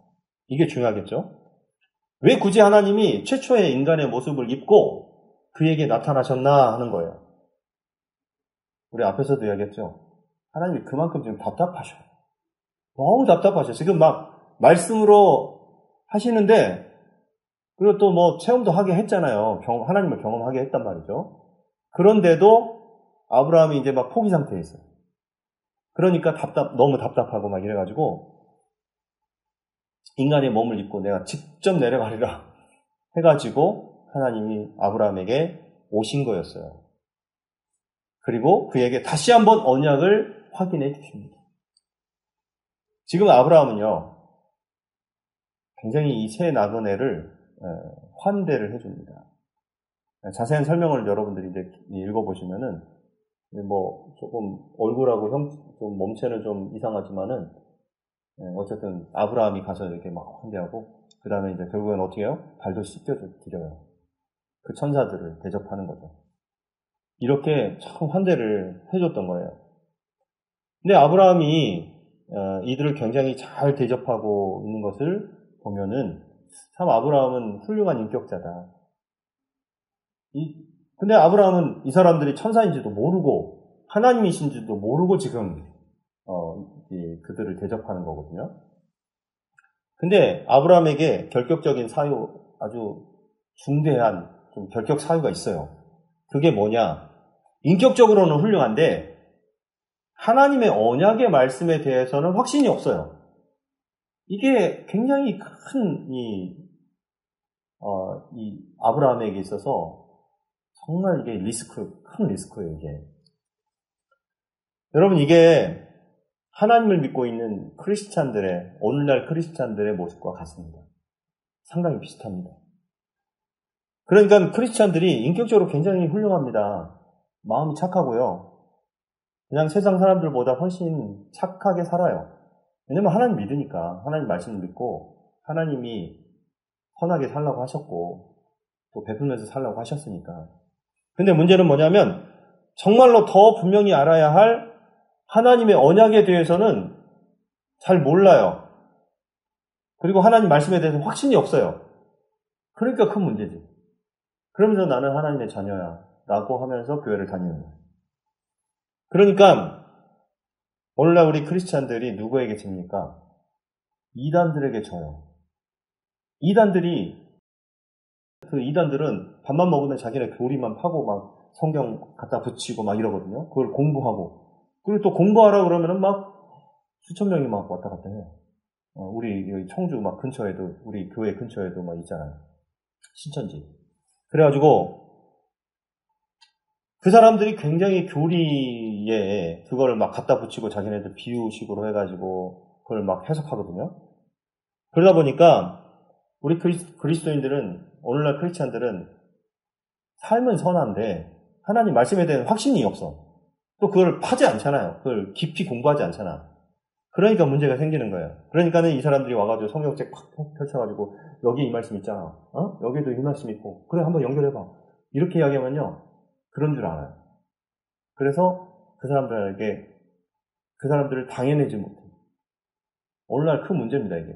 이게 중요하겠죠? 왜 굳이 하나님이 최초의 인간의 모습을 입고 그에게 나타나셨나 하는 거예요. 우리 앞에서도 이야기했죠? 하나님이 그만큼 지금 답답하셔. 너무 답답하셔. 지금 막 말씀으로 하시는데, 그리고 또 뭐 체험도 하게 했잖아요. 하나님을 경험하게 했단 말이죠. 그런데도 아브라함이 이제 막 포기 상태에 있어요. 그러니까 너무 답답하고 막 이래가지고 인간의 몸을 입고 내가 직접 내려가리라 해가지고 하나님이 아브라함에게 오신 거였어요. 그리고 그에게 다시 한번 언약을 확인해 주십니다. 지금 아브라함은요, 굉장히 이 새 나그네를 환대를 해줍니다. 자세한 설명을 여러분들이 이제 읽어보시면은, 뭐, 조금 얼굴하고 좀 몸체는 좀 이상하지만은, 어쨌든 아브라함이 가서 이렇게 막 환대하고, 그 다음에 이제 결국엔 어떻게 해요? 발도 씻겨드려요. 그 천사들을 대접하는 거죠. 이렇게 참 환대를 해줬던 거예요. 근데 아브라함이 이들을 굉장히 잘 대접하고 있는 것을 보면은 참 아브라함은 훌륭한 인격자다. 근데 아브라함은 이 사람들이 천사인지도 모르고 하나님이신지도 모르고 지금 그들을 대접하는 거거든요. 근데 아브라함에게 결격적인 사유, 아주 중대한 좀 결격 사유가 있어요. 그게 뭐냐? 인격적으로는 훌륭한데 하나님의 언약의 말씀에 대해서는 확신이 없어요. 이게 굉장히 큰 이 아브라함에게 있어서 정말 이게 큰 리스크예요, 이게. 여러분, 이게 하나님을 믿고 있는 오늘날 크리스찬들의 모습과 같습니다. 상당히 비슷합니다. 그러니까 크리스찬들이 인격적으로 굉장히 훌륭합니다. 마음이 착하고요. 그냥 세상 사람들보다 훨씬 착하게 살아요. 왜냐면 하나님 믿으니까, 하나님 말씀을 믿고, 하나님이 선하게 살라고 하셨고, 또 베풀면서 살라고 하셨으니까. 근데 문제는 뭐냐면, 정말로 더 분명히 알아야 할 하나님의 언약에 대해서는 잘 몰라요. 그리고 하나님 말씀에 대해서 확신이 없어요. 그러니까 큰 문제지. 그러면서 나는 하나님의 자녀야 라고 하면서 교회를 다니는 거예요. 그러니까 오늘날 우리 크리스찬들이 누구에게 집니까? 이단들에게 져요. 이단들은 밥만 먹으면 자기네 교리만 파고 막 성경 갖다 붙이고 막 이러거든요. 그걸 공부하고. 그리고 또 공부하라 그러면은 막 수천 명이 막 왔다 갔다 해요. 우리 여기 청주 막 근처에도, 우리 교회 근처에도 막 있잖아요. 신천지. 그래가지고 그 사람들이 굉장히 교리에 그거를 막 갖다 붙이고 자기네들 비유식으로 해가지고 그걸 막 해석하거든요. 그러다 보니까 우리 그리스도인들은, 오늘날 크리스찬들은 삶은 선한데 하나님 말씀에 대한 확신이 없어. 또 그걸 파지 않잖아요. 그걸 깊이 공부하지 않잖아. 그러니까 문제가 생기는 거예요. 그러니까는 이 사람들이 와가지고 성경책 팍 펼쳐가지고 여기 이 말씀 있잖아. 여기도 이 말씀 있고. 그래, 한번 연결해봐. 이렇게 이야기하면요. 그런 줄 알아요. 그래서 그 사람들을 당해내지 못해. 오늘날 큰 문제입니다, 이게.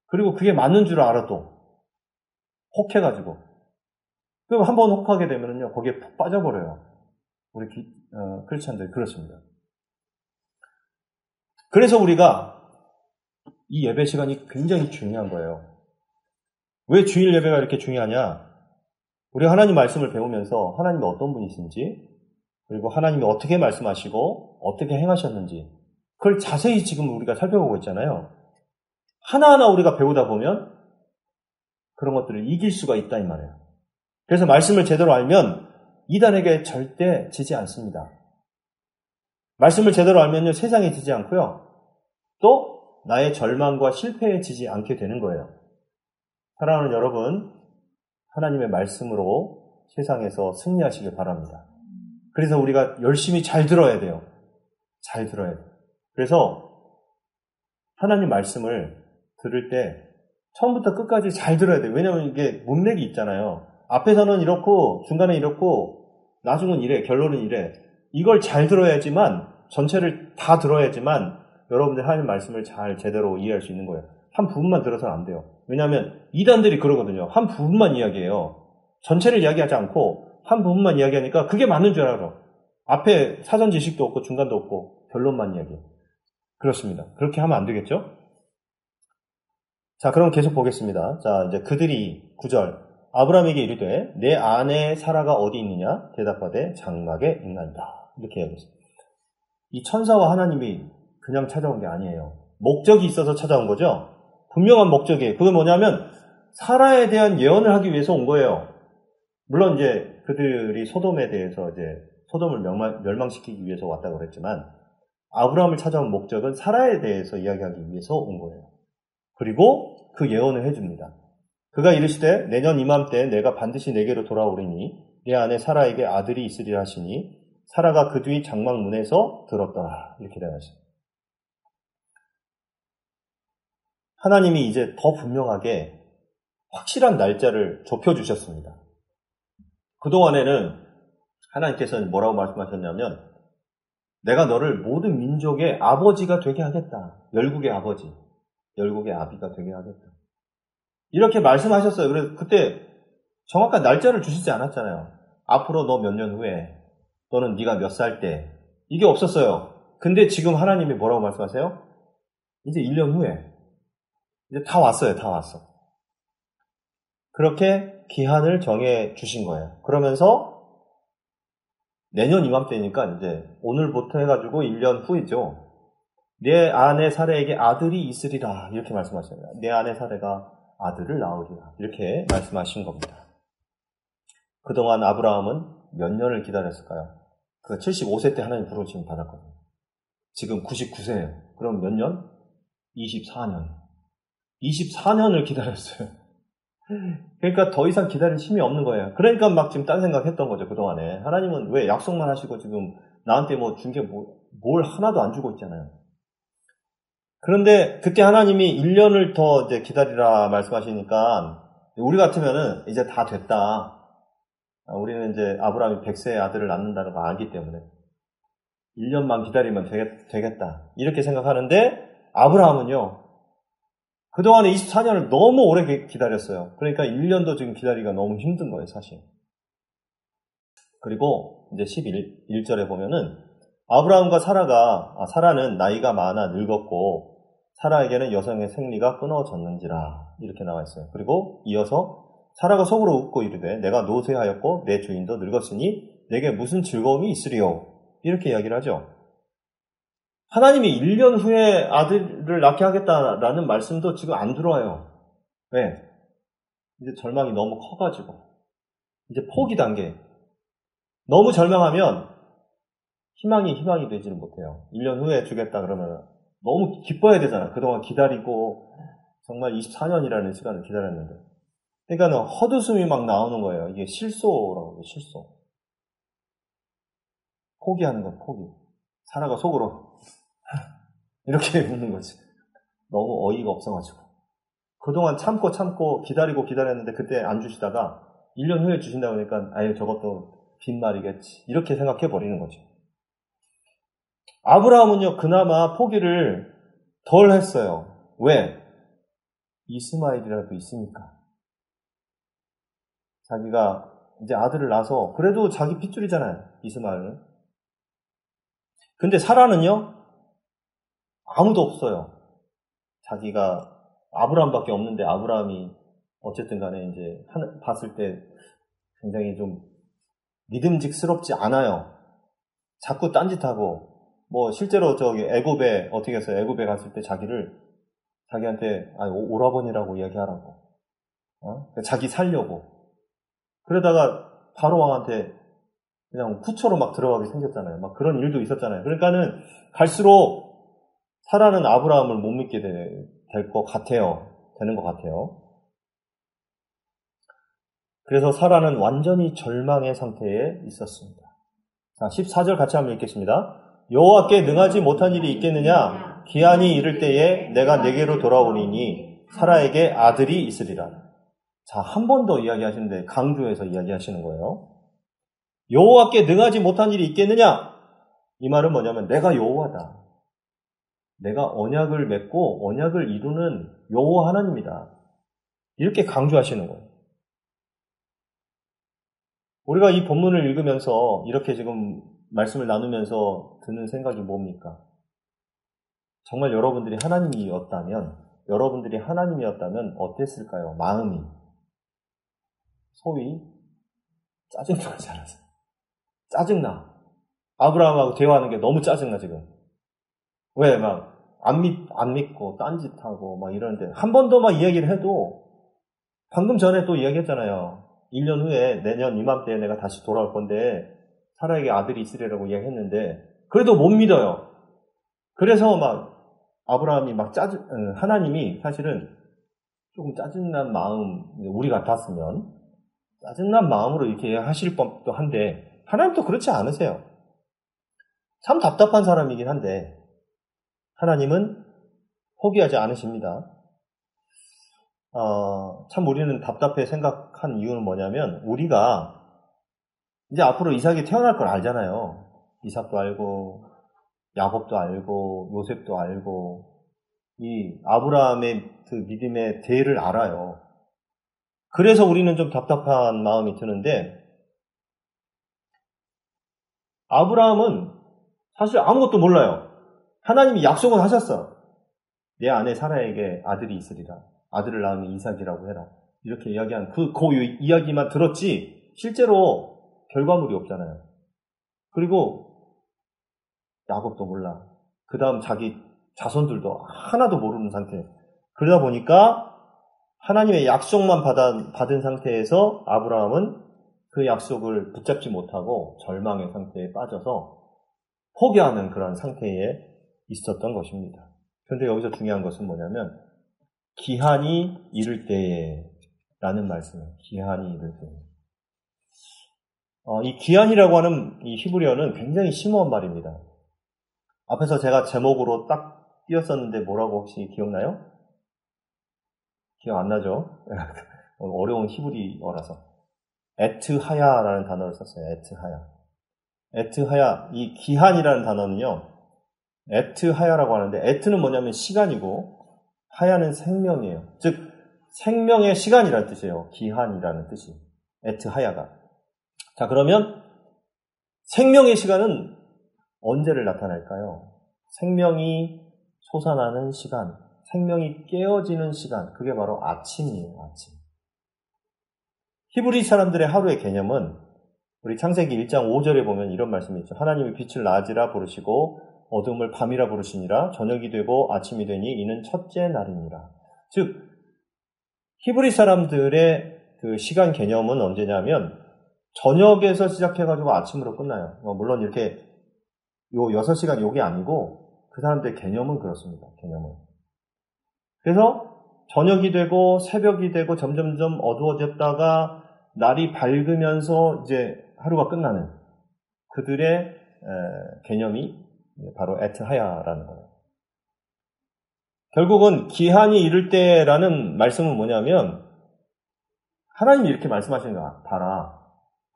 그리고 그게 맞는 줄 알아도 혹해가지고. 그럼 한번 혹하게 되면요, 거기에 푹 빠져버려요. 우리 크리스찬들 그렇습니다. 그래서 우리가 이 예배 시간이 굉장히 중요한 거예요. 왜 주일 예배가 이렇게 중요하냐? 우리가 하나님 말씀을 배우면서 하나님이 어떤 분이신지, 그리고 하나님이 어떻게 말씀하시고 어떻게 행하셨는지, 그걸 자세히 지금 우리가 살펴보고 있잖아요. 하나하나 우리가 배우다 보면 그런 것들을 이길 수가 있다 이 말이에요. 그래서 말씀을 제대로 알면 이단에게 절대 지지 않습니다. 말씀을 제대로 알면요, 세상에 지지 않고요, 또 나의 절망과 실패에 지지 않게 되는 거예요. 사랑하는 여러분, 하나님의 말씀으로 세상에서 승리하시길 바랍니다. 그래서 우리가 열심히 잘 들어야 돼요. 잘 들어야 돼요. 그래서 하나님 말씀을 들을 때 처음부터 끝까지 잘 들어야 돼요. 왜냐하면 이게 문맥이 있잖아요. 앞에서는 이렇고 중간에 이렇고 나중은 이래, 결론은 이래. 이걸 잘 들어야지만, 전체를 다 들어야지만 여러분들 하나님 말씀을 잘 제대로 이해할 수 있는 거예요. 한 부분만 들어서는 안 돼요. 왜냐하면 이단들이 그러거든요. 한 부분만 이야기해요. 전체를 이야기하지 않고 한 부분만 이야기하니까 그게 맞는 줄 알아요. 앞에 사전 지식도 없고 중간도 없고 결론만 이야기해요. 그렇습니다. 그렇게 하면 안 되겠죠? 자, 그럼 계속 보겠습니다. 자, 이제 그들이 9절. 아브라함에게 이르되 내 아내 사라가 어디 있느냐? 대답하되 장막에 있나이다. 이렇게 얘기했습니다. 이 천사와 하나님이 그냥 찾아온 게 아니에요. 목적이 있어서 찾아온 거죠. 분명한 목적이에요. 그건 뭐냐면 사라에 대한 예언을 하기 위해서 온 거예요. 물론 이제 그들이 소돔에 대해서 이제 소돔을 멸망시키기 위해서 왔다고 그랬지만 아브라함을 찾아온 목적은 사라에 대해서 이야기하기 위해서 온 거예요. 그리고 그 예언을 해줍니다. 그가 이르시되 내년 이맘때 내가 반드시 내게로 돌아오리니 내 아내 사라에게 아들이 있으리라 하시니 사라가 그 뒤 장막 문에서 들었더라. 이렇게 되었습니다. 하나님이 이제 더 분명하게 확실한 날짜를 좁혀주셨습니다. 그동안에는 하나님께서는 뭐라고 말씀하셨냐면 내가 너를 모든 민족의 아버지가 되게 하겠다. 열국의 아버지, 열국의 아비가 되게 하겠다. 이렇게 말씀하셨어요. 그래서 그때 정확한 날짜를 주시지 않았잖아요. 앞으로 너 몇 년 후에, 또는 네가 몇 살 때, 이게 없었어요. 근데 지금 하나님이 뭐라고 말씀하세요? 이제 1년 후에, 이제 다 왔어요. 다 왔어. 그렇게 기한을 정해 주신 거예요. 그러면서 내년 이맘때니까 이제 오늘부터 해가지고 1년 후이죠. 내 아내 사라에게 아들이 있으리라. 이렇게 말씀하십니다. 내 아내 사라가 아들을 낳으리라. 이렇게 말씀하신 겁니다. 그동안 아브라함은 몇 년을 기다렸을까요? 그 75세 때 하나님 부르심 받았거든요. 지금 99세예요. 그럼 몇 년? 24년. 24년을 기다렸어요. 그러니까 더 이상 기다릴 힘이 없는 거예요. 그러니까 막 지금 딴 생각했던 거죠. 그동안에. 하나님은 왜 약속만 하시고 지금 나한테 뭐 준 게 뭘 하나도 안 주고 있잖아요. 그런데 그때 하나님이 1년을 더 이제 기다리라 말씀하시니까 우리 같으면은 이제 다 됐다. 우리는 이제 아브라함이 100세의 아들을 낳는다는 걸 알기 때문에 1년만 기다리면 되겠다. 이렇게 생각하는데 아브라함은요. 그동안에 24년을 너무 오래 기다렸어요. 그러니까 1년도 지금 기다리기가 너무 힘든 거예요, 사실. 그리고 이제 11절에 보면은 아브라함과 사라는 나이가 많아 늙었고 사라에게는 여성의 생리가 끊어졌는지라 이렇게 나와 있어요. 그리고 이어서 사라가 속으로 웃고 이르되 내가 노쇠하였고 내 주인도 늙었으니 내게 무슨 즐거움이 있으리요. 이렇게 이야기를 하죠. 하나님이 1년 후에 아들을 낳게 하겠다라는 말씀도 지금 안 들어와요. 왜? 이제 절망이 너무 커가지고 이제 포기 단계. 너무 절망하면 희망이 되지는 못해요. 1년 후에 주겠다 그러면 너무 기뻐야 되잖아. 그동안 기다리고 정말 24년이라는 시간을 기다렸는데. 그러니까 헛웃음이 막 나오는 거예요. 이게 실소라고 해요. 실소. 포기하는 건 포기. 사라가 속으로 이렇게 웃는 거지. 너무 어이가 없어가지고. 그동안 참고 기다렸는데 그때 안 주시다가 1년 후에 주신다고 하니까 아유 저것도 빈말이겠지. 이렇게 생각해 버리는 거죠. 아브라함은요 그나마 포기를 덜 했어요. 왜? 이스마엘이라도 있으니까. 자기가 이제 아들을 낳아서 그래도 자기 핏줄이잖아요. 이스마엘은. 근데 사라는요 아무도 없어요. 자기가 아브라함밖에 없는데 아브라함이 어쨌든 간에 이제 봤을 때 굉장히 좀 믿음직스럽지 않아요. 자꾸 딴짓하고 뭐 실제로 저기 애굽에 어떻게 했어요? 애굽에 갔을 때 자기한테 오라버니라고 이야기하라고. 자기 살려고. 그러다가 바로 왕한테 그냥 후처로 막 들어가게 생겼잖아요. 막 그런 일도 있었잖아요. 그러니까는 갈수록 사라는 아브라함을 못 믿게 될 것 같아요. 되는 것 같아요. 그래서 사라는 완전히 절망의 상태에 있었습니다. 자, 14절 같이 한번 읽겠습니다. 여호와께 능하지 못한 일이 있겠느냐? 기한이 이를 때에 내가 내게로 돌아오리니 사라에게 아들이 있으리라. 자, 한 번 더 이야기하시는데 강조해서 이야기하시는 거예요. 여호와께 능하지 못한 일이 있겠느냐? 이 말은 뭐냐면 내가 여호와다. 내가 언약을 맺고 언약을 이루는 여호와 하나님이다. 이렇게 강조하시는 거예요. 우리가 이 본문을 읽으면서 이렇게 지금 말씀을 나누면서 드는 생각이 뭡니까? 정말 여러분들이 하나님이었다면 어땠을까요? 마음이. 소위 짜증나지 않았어요. 짜증나. 아브라함하고 대화하는 게 너무 짜증나 지금. 왜 안 믿고 딴짓하고 막 이러는데 한 번 더 막 이야기를 해도 방금 전에 또 이야기했잖아요. 1년 후에 내년 이맘때에 내가 다시 돌아올 건데 사라에게 아들이 있으리라고 이야기했는데 그래도 못 믿어요. 그래서 막 아브라함이 하나님이 사실은 조금 짜증난 마음, 우리 같았으면 짜증난 마음으로 이렇게 하실 법도 한데 하나님도 그렇지 않으세요. 참 답답한 사람이긴 한데 하나님은 포기하지 않으십니다. 참 우리는 답답해 생각한 이유는 뭐냐면 우리가 이제 앞으로 이삭이 태어날 걸 알잖아요. 이삭도 알고 야곱도 알고 요셉도 알고 이 아브라함의 그 믿음의 대를 알아요. 그래서 우리는 좀 답답한 마음이 드는데 아브라함은 사실 아무것도 몰라요. 하나님이 약속은 하셨어. 내 아내 사라에게 아들이 있으리라. 아들을 낳으면 이삭이라고 해라. 이렇게 이야기한 그 이야기만 들었지 실제로 결과물이 없잖아요. 그리고 야곱도 몰라. 그 다음 자기 자손들도 하나도 모르는 상태. 그러다 보니까 하나님의 약속만 받은 상태에서 아브라함은 그 약속을 붙잡지 못하고 절망의 상태에 빠져서 포기하는 그런 상태에 있었던 것입니다. 그런데 여기서 중요한 것은 뭐냐면 기한이 이를 때에 라는 말씀이에요. 기한이 이를 때에. 이 기한이라고 하는 이 히브리어는 굉장히 심오한 말입니다. 앞에서 제가 제목으로 딱 띄었었는데 뭐라고 혹시 기억나요? 기억 안 나죠? 어려운 히브리어라서. 에트하야라는 단어를 썼어요. 에트하야. 이 기한이라는 단어는요. 에트하야라고 하는데 에트는 뭐냐면 시간이고 하야는 생명이에요. 즉 생명의 시간이라는 뜻이에요. 기한이라는 뜻이. 에트하야가. 자, 그러면 생명의 시간은 언제를 나타낼까요? 생명이 솟아나는 시간, 생명이 깨어지는 시간, 그게 바로 아침이에요. 아침. 히브리 사람들의 하루의 개념은 우리 창세기 1장 5절에 보면 이런 말씀이 있죠. 하나님이 빛을 낮이라 부르시고 어둠을 밤이라 부르시니라. 저녁이 되고 아침이 되니 이는 첫째 날이니라. 즉 히브리 사람들의 그 시간 개념은 언제냐면 저녁에서 시작해가지고 아침으로 끝나요. 물론 이렇게 요 6시간 요게 아니고 그 사람들의 개념은 그렇습니다. 개념은. 그래서 저녁이 되고 새벽이 되고 점점점 어두워졌다가 날이 밝으면서 이제 하루가 끝나는 그들의 개념이 바로 에트하야라는 거예요. 결국은 기한이 이를 때라는 말씀은 뭐냐면 하나님이 이렇게 말씀하시는 거야. 봐라.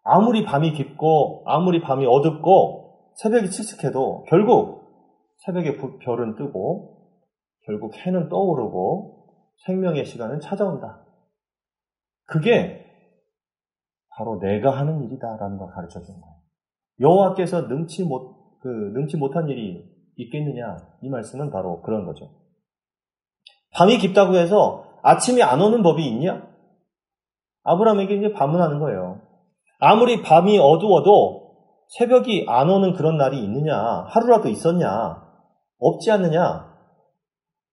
아무리 밤이 깊고 아무리 밤이 어둡고 새벽이 칙칙해도 결국 새벽에 별은 뜨고 결국 해는 떠오르고 생명의 시간은 찾아온다. 그게 바로 내가 하는 일이다라는 걸 가르쳐주는 거예요. 여호와께서 능치 못한 일이 있겠느냐? 이 말씀은 바로 그런 거죠. 밤이 깊다고 해서 아침이 안 오는 법이 있냐? 아브라함에게 이제 반문하는 거예요. 아무리 밤이 어두워도 새벽이 안 오는 그런 날이 있느냐? 하루라도 있었냐? 없지 않느냐?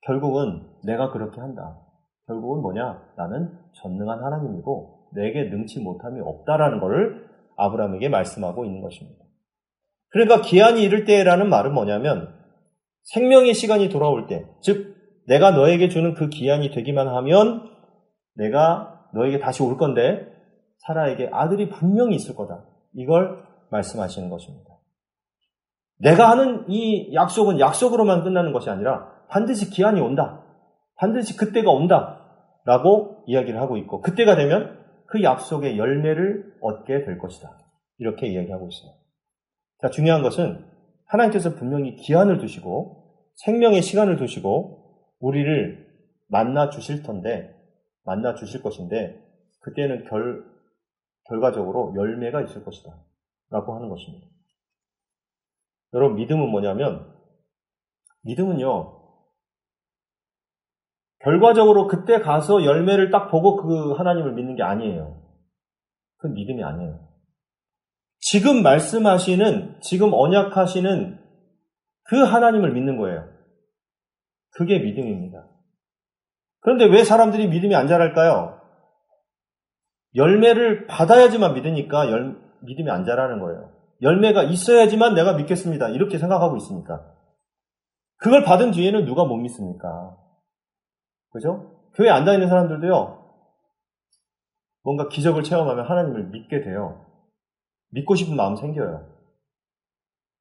결국은 내가 그렇게 한다. 결국은 뭐냐? 나는 전능한 하나님이고 내게 능치 못함이 없다라는 것을 아브라함에게 말씀하고 있는 것입니다. 그러니까 기한이 이를 때라는 말은 뭐냐면 생명의 시간이 돌아올 때, 즉 내가 너에게 주는 그 기한이 되기만 하면 내가 너에게 다시 올 건데 사라에게 아들이 분명히 있을 거다. 이걸 말씀하시는 것입니다. 내가 하는 이 약속은 약속으로만 끝나는 것이 아니라 반드시 기한이 온다. 반드시 그때가 온다. 라고 이야기를 하고 있고 그때가 되면 그 약속의 열매를 얻게 될 것이다. 이렇게 이야기하고 있어요. 자, 중요한 것은 하나님께서 분명히 기한을 두시고 생명의 시간을 두시고 우리를 만나 주실 것인데 그때는 결과적으로 열매가 있을 것이다. 라고 하는 것입니다. 여러분, 믿음은 뭐냐면 믿음은요, 결과적으로 그때 가서 열매를 딱 보고 그 하나님을 믿는 게 아니에요. 그건 믿음이 아니에요. 지금 말씀하시는, 지금 언약하시는 그 하나님을 믿는 거예요. 그게 믿음입니다. 그런데 왜 사람들이 믿음이 안 자랄까요? 열매를 받아야지만 믿으니까 믿음이 안 자라는 거예요. 열매가 있어야지만 내가 믿겠습니다. 이렇게 생각하고 있으니까. 그걸 받은 뒤에는 누가 못 믿습니까? 그죠? 교회 안 다니는 사람들도요, 뭔가 기적을 체험하면 하나님을 믿게 돼요. 믿고 싶은 마음 생겨요.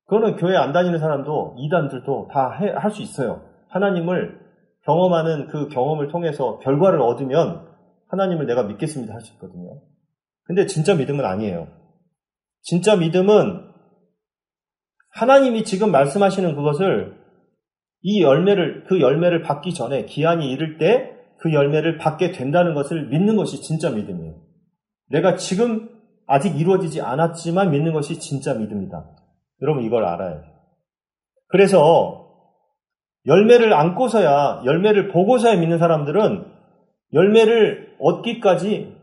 그거는 교회 안 다니는 사람도, 이단들도 다 할 수 있어요. 하나님을 경험하는 그 경험을 통해서 결과를 얻으면 하나님을 내가 믿겠습니다 할 수 있거든요. 근데 진짜 믿음은 아니에요. 진짜 믿음은 하나님이 지금 말씀하시는 그것을 그 열매를 받기 전에 기한이 이를 때 그 열매를 받게 된다는 것을 믿는 것이 진짜 믿음이에요. 내가 지금 아직 이루어지지 않았지만 믿는 것이 진짜 믿음이다. 여러분 이걸 알아야 돼요. 그래서 열매를 안고서야, 열매를 보고서야 믿는 사람들은 열매를 얻기까지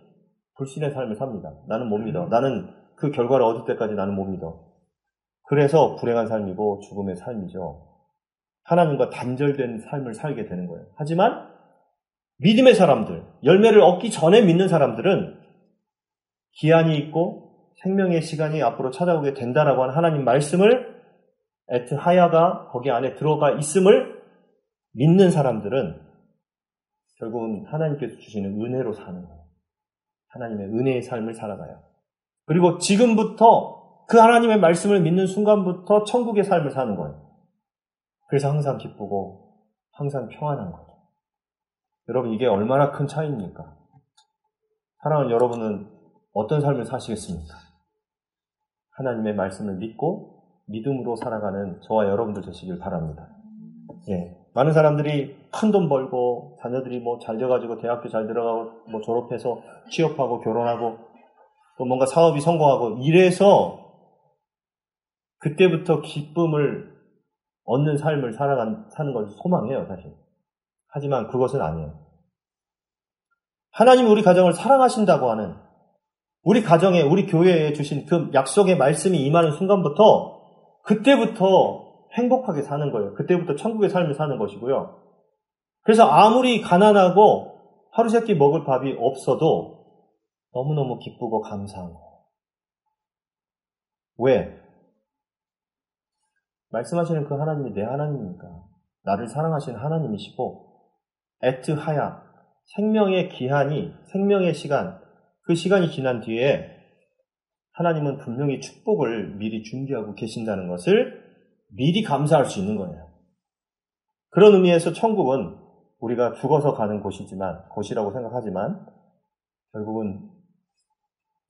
불신의 삶을 삽니다. 나는 못 믿어. 나는 그 결과를 얻을 때까지 나는 못 믿어. 그래서 불행한 삶이고 죽음의 삶이죠. 하나님과 단절된 삶을 살게 되는 거예요. 하지만 믿음의 사람들, 열매를 얻기 전에 믿는 사람들은 기한이 있고 생명의 시간이 앞으로 찾아오게 된다라고 하는 하나님 말씀을 에트하야가 거기 안에 들어가 있음을 믿는 사람들은 결국은 하나님께서 주시는 은혜로 사는 거예요. 하나님의 은혜의 삶을 살아가요. 그리고 지금부터 그 하나님의 말씀을 믿는 순간부터 천국의 삶을 사는 거예요. 그래서 항상 기쁘고 항상 평안한 거죠. 여러분 이게 얼마나 큰 차이입니까? 사랑하는 여러분은 어떤 삶을 사시겠습니까? 하나님의 말씀을 믿고 믿음으로 살아가는 저와 여러분들 되시길 바랍니다. 예. 많은 사람들이 큰 돈 벌고 자녀들이 뭐 잘 돼가지고 대학교 잘 들어가고 뭐 졸업해서 취업하고 결혼하고 또 뭔가 사업이 성공하고 이래서 그때부터 기쁨을 얻는 삶을 사는 것을 소망해요, 사실. 하지만 그것은 아니에요. 하나님이 우리 가정을 사랑하신다고 하는 우리 가정에, 우리 교회에 주신 그 약속의 말씀이 임하는 순간부터 그때부터 행복하게 사는 거예요. 그때부터 천국의 삶을 사는 것이고요. 그래서 아무리 가난하고 하루 세끼 먹을 밥이 없어도 너무너무 기쁘고 감사한 거예요. 왜? 말씀하시는 그 하나님이 내 하나님입니까? 나를 사랑하시는 하나님이시고 에트하야, 생명의 기한이, 생명의 시간, 그 시간이 지난 뒤에 하나님은 분명히 축복을 미리 준비하고 계신다는 것을 미리 감사할 수 있는 거예요. 그런 의미에서 천국은 우리가 죽어서 가는 곳이라고 생각하지만 결국은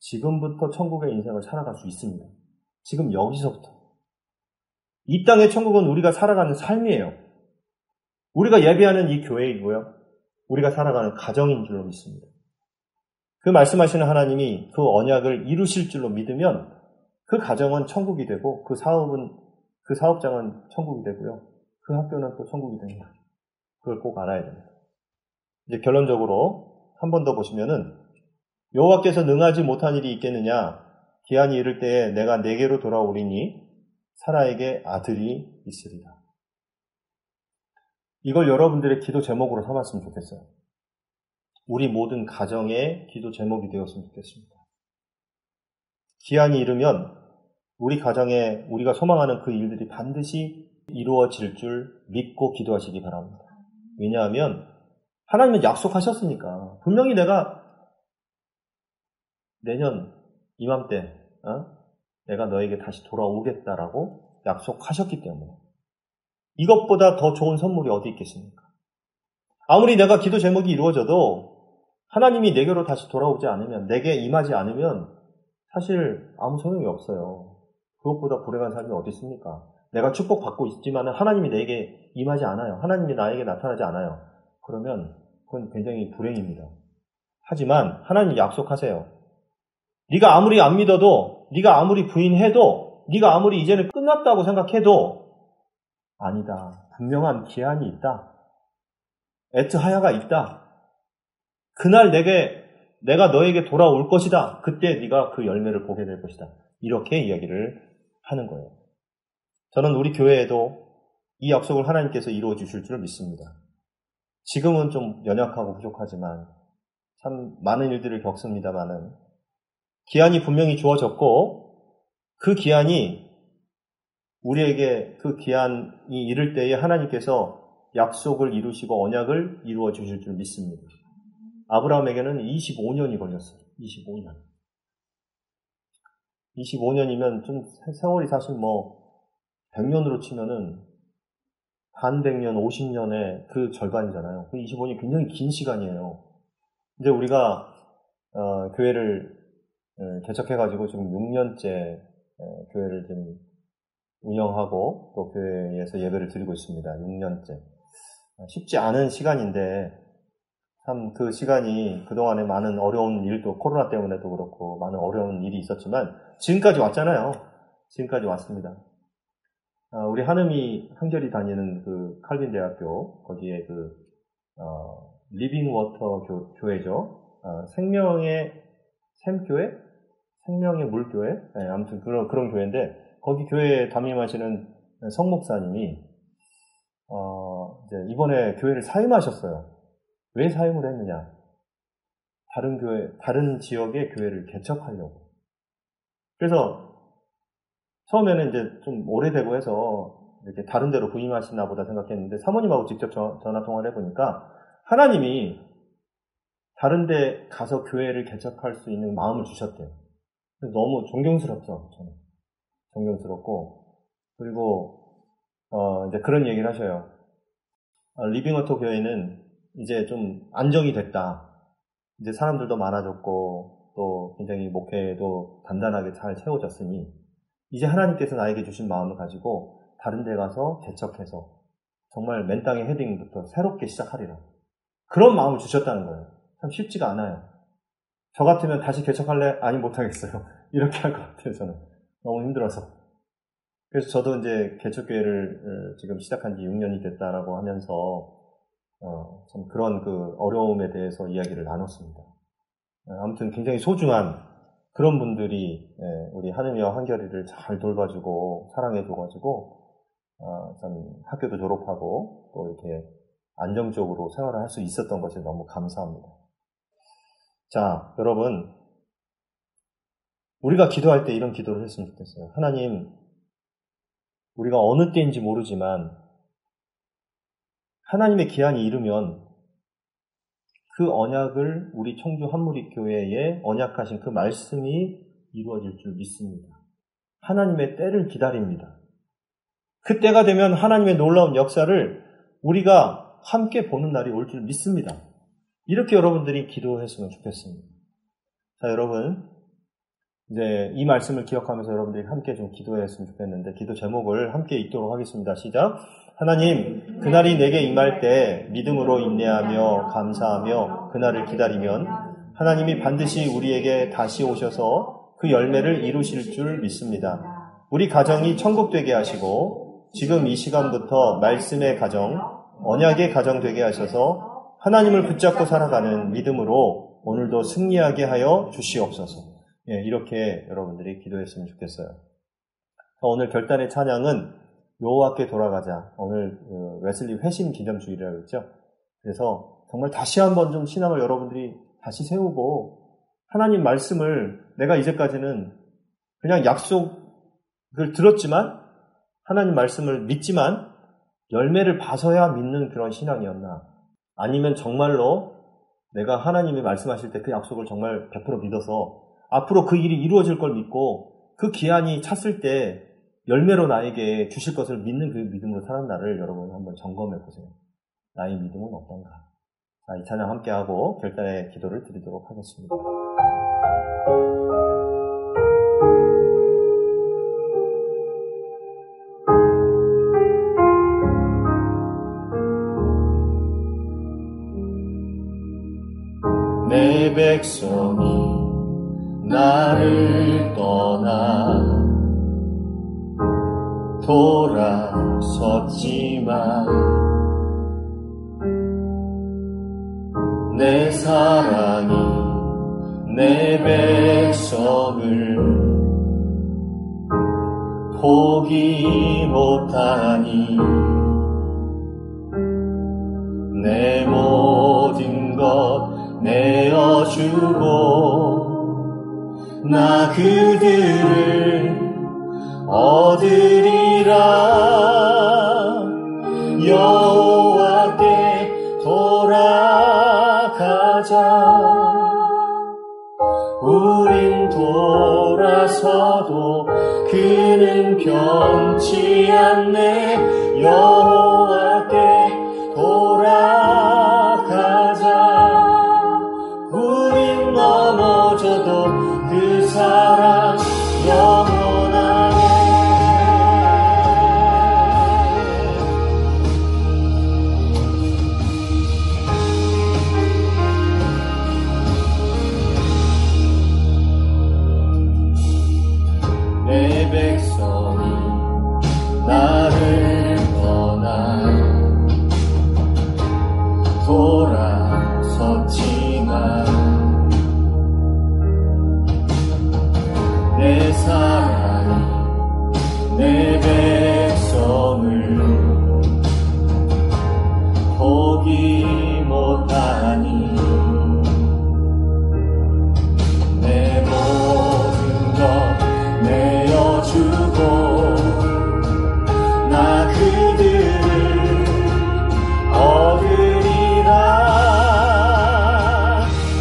지금부터 천국의 인생을 살아갈 수 있습니다. 지금 여기서부터. 이 땅의 천국은 우리가 살아가는 삶이에요. 우리가 예배하는 이 교회이고요. 우리가 살아가는 가정인 줄로 믿습니다. 그 말씀하시는 하나님이 그 언약을 이루실 줄로 믿으면 그 가정은 천국이 되고 그 사업장은 천국이 되고요. 그 학교는 또 천국이 됩니다. 그걸 꼭 알아야 됩니다. 이제 결론적으로 한 번 더 보시면은 여호와께서 능하지 못한 일이 있겠느냐? 기한이 이를 때에 내가 내게로 돌아오리니 사라에게 아들이 있으리라. 이걸 여러분들의 기도 제목으로 삼았으면 좋겠어요. 우리 모든 가정의 기도 제목이 되었으면 좋겠습니다. 기한이 이르면 우리 가정에 우리가 소망하는 그 일들이 반드시 이루어질 줄 믿고 기도하시기 바랍니다. 왜냐하면 하나님은 약속하셨으니까. 분명히 내가 내년 이맘때 내가 너에게 다시 돌아오겠다라고 약속하셨기 때문에. 이것보다 더 좋은 선물이 어디 있겠습니까? 아무리 내가 기도 제목이 이루어져도 하나님이 내게로 다시 돌아오지 않으면, 내게 임하지 않으면 사실 아무 소용이 없어요. 그것보다 불행한 삶이 어디 있습니까? 내가 축복받고 있지만 하나님이 내게 임하지 않아요. 하나님이 나에게 나타나지 않아요. 그러면 그건 굉장히 불행입니다. 하지만 하나님이 약속하세요. 네가 아무리 안 믿어도, 네가 아무리 부인해도, 네가 아무리 이제는 끝났다고 생각해도 아니다. 분명한 기한이 있다. 에트하야가 있다. 그날 내가 너에게 돌아올 것이다. 그때 네가 그 열매를 보게 될 것이다. 이렇게 이야기를 하는 거예요. 저는 우리 교회에도 이 약속을 하나님께서 이루어 주실 줄 믿습니다. 지금은 좀 연약하고 부족하지만 참 많은 일들을 겪습니다마는 기한이 분명히 주어졌고 그 기한이 우리에게 그 기한이 이를 때에 하나님께서 약속을 이루시고 언약을 이루어 주실 줄 믿습니다. 아브라함에게는 25년이 걸렸어요. 25년. 25년이면 좀 세월이 사실 100년으로 치면은 반 100년, 50년의 그 절반이잖아요. 그 25년이 굉장히 긴 시간이에요. 근데 우리가 교회를 개척해가지고 지금 6년째 교회를 좀 운영하고 또 교회에서 예배를 드리고 있습니다. 6년째. 쉽지 않은 시간인데 참 그 시간이 그동안에 많은 어려운 일도 코로나 때문에도 그렇고 많은 어려운 일이 있었지만 지금까지 왔잖아요. 지금까지 왔습니다. 우리 한음이 한결이 다니는 그 칼빈 대학교 거기에 그 리빙 워터 교회죠. 생명의 샘교회, 생명의 물교회. 네, 아무튼 그런 교회인데 거기 교회에 담임하시는 성 목사님이 이제 이번에 교회를 사임하셨어요. 왜 사임을 했느냐? 다른 지역의 교회를 개척하려고. 그래서 처음에는 이제 좀 오래되고 해서 이렇게 다른 데로 부임하시나 보다 생각했는데 사모님하고 직접 전화 통화를 해보니까 하나님이 다른 데 가서 교회를 개척할 수 있는 마음을 주셨대요. 너무 존경스럽죠, 저는. 존경스럽고. 그리고 이제 그런 얘기를 하셔요. 리빙워터 교회는 이제 좀 안정이 됐다. 이제 사람들도 많아졌고 또 굉장히 목회도 단단하게 잘 채워졌으니 이제 하나님께서 나에게 주신 마음을 가지고 다른 데 가서 개척해서 정말 맨 땅의 헤딩부터 새롭게 시작하리라. 그런 마음을 주셨다는 거예요. 참 쉽지가 않아요. 저 같으면 다시 개척할래? 아니, 못하겠어요. 이렇게 할 것 같아요, 저는. 너무 힘들어서. 그래서 저도 이제 개척교회를 지금 시작한 지 6년이 됐다라고 하면서 참 그런 그 어려움에 대해서 이야기를 나눴습니다. 아무튼 굉장히 소중한 그런 분들이 우리 한음이와 한결이를 잘 돌봐주고 사랑해줘가지고 참 학교도 졸업하고 또 이렇게 안정적으로 생활을 할 수 있었던 것에 너무 감사합니다. 자, 여러분, 우리가 기도할 때 이런 기도를 했으면 좋겠어요. 하나님, 우리가 어느 때인지 모르지만 하나님의 기한이 이르면 그 언약을 우리 청주 한무리교회에 언약하신 그 말씀이 이루어질 줄 믿습니다. 하나님의 때를 기다립니다. 그 때가 되면 하나님의 놀라운 역사를 우리가 함께 보는 날이 올 줄 믿습니다. 이렇게 여러분들이 기도했으면 좋겠습니다. 자, 여러분, 이제 이 말씀을 기억하면서 여러분들이 함께 좀 기도했으면 좋겠는데 기도 제목을 함께 읽도록 하겠습니다. 시작. 하나님, 그날이 내게 임할 때 믿음으로 인내하며 감사하며 그날을 기다리면 하나님이 반드시 우리에게 다시 오셔서 그 열매를 이루실 줄 믿습니다. 우리 가정이 천국 되게 하시고 지금 이 시간부터 말씀의 가정, 언약의 가정 되게 하셔서 하나님을 붙잡고 살아가는 믿음으로 오늘도 승리하게 하여 주시옵소서. 이렇게 여러분들이 기도했으면 좋겠어요. 오늘 결단의 찬양은 여호와께 돌아가자. 오늘 웨슬리 회심 기념주일이라고 했죠. 그래서 정말 다시 한번 좀 신앙을 여러분들이 다시 세우고 하나님 말씀을 내가 이제까지는 그냥 약속을 들었지만 하나님 말씀을 믿지만 열매를 봐서야 믿는 그런 신앙이었나? 아니면 정말로 내가 하나님이 말씀하실 때 그 약속을 정말 100% 믿어서 앞으로 그 일이 이루어질 걸 믿고 그 기한이 찼을 때 열매로 나에게 주실 것을 믿는 그 믿음으로 사는 나를 여러분 한번 점검해 보세요. 나의 믿음은 어떤가? 자, 이 찬양 함께하고 결단의 기도를 드리도록 하겠습니다. 내 백성이 나를 떠나 돌아섰지만 내 사랑이 내 백성을 포기 못하니 내 모든 것 내어주고 나 그들을 얻으리라. 여호와께 돌아가자. 우린 돌아서도 그는 변치 않네. 여호와께 돌아가자. 우린 넘어져도 그 사랑 영원하네. 내 백성이 나를 떠나 돌아섰지만 내 사랑이 내 백성을 포기 못하니 내 모든 것 내어주고 나 그들을 얻으리라.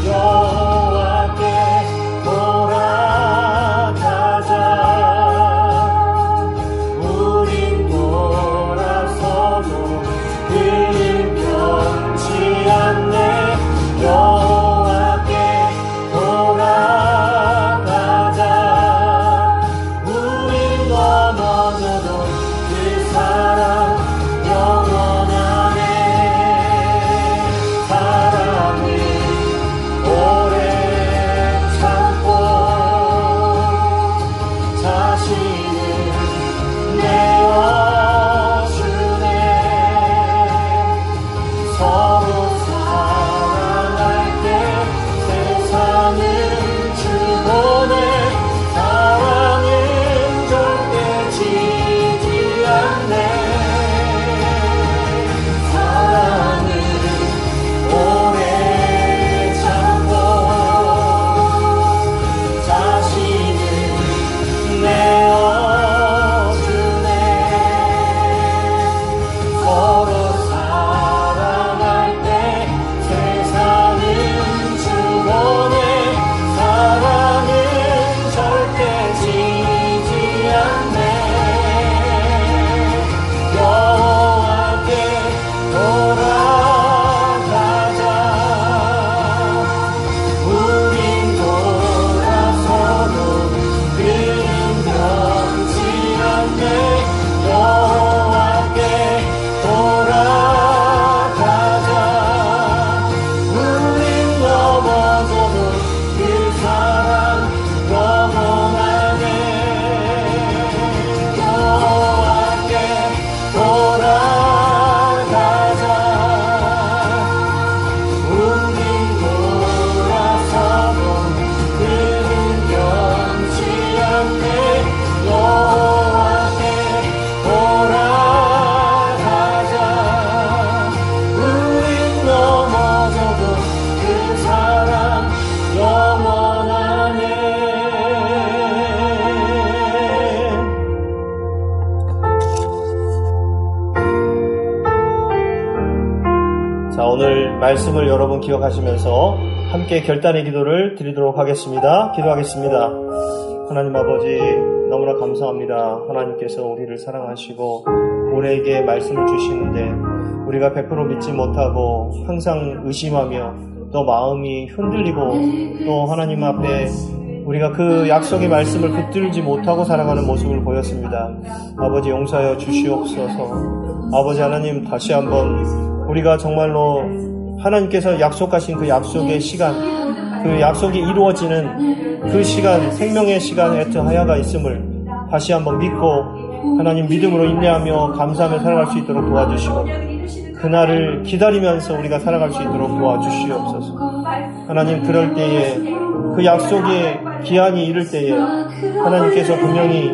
여호와께 돌아가자. 우린 돌아서도 그는 변치 않네. 여호와께 돌아가자. 우린 넘어져도 그 사랑 영원하네. 사랑을 오래 참고 자신을 내어주네. 서로 사랑할 때 세상을 주보내. 사랑은 절대 지지 않네. 사랑을 오래 참고 자신을 내어주네. 서로 사랑할 때 세상은 주보내. 사랑은 절대 지지 않네. 여호와께 돌아가자. 우린 돌아서도 그는 변치 않네. 여호와께 돌아가자. 우린 넘어져도 그 사랑 영원하네. 여호와께 돌아가자. 우린 돌아서도 그는 변치 않네. 여호와께 돌아가자. 우린 넘어져도 그 사랑 영원하네. 자, 오늘 말씀을 여러분 기억하시면서 함께 결단의 기도를 드리도록 하겠습니다. 기도하겠습니다. 하나님 아버지 너무나 감사합니다. 하나님께서 우리를 사랑하시고 우리에게 말씀을 주시는데 우리가 100% 믿지 못하고 항상 의심하며 또 마음이 흔들리고 또 하나님 앞에 우리가 그 약속의 말씀을 붙들지 못하고 살아가는 모습을 보였습니다. 아버지 용서하여 주시옵소서. 아버지 하나님 다시 한번 우리가 정말로 하나님께서 약속하신 그 약속의 시간, 그 약속이 이루어지는 그 시간, 생명의 시간 애터하야가 있음을 다시 한번 믿고 하나님 믿음으로 인내하며 감사하며 살아갈 수 있도록 도와주시고 그날을 기다리면서 우리가 살아갈 수 있도록 도와주시옵소서. 하나님 그럴 때에 그 약속의 기한이 이를 때에 하나님께서 분명히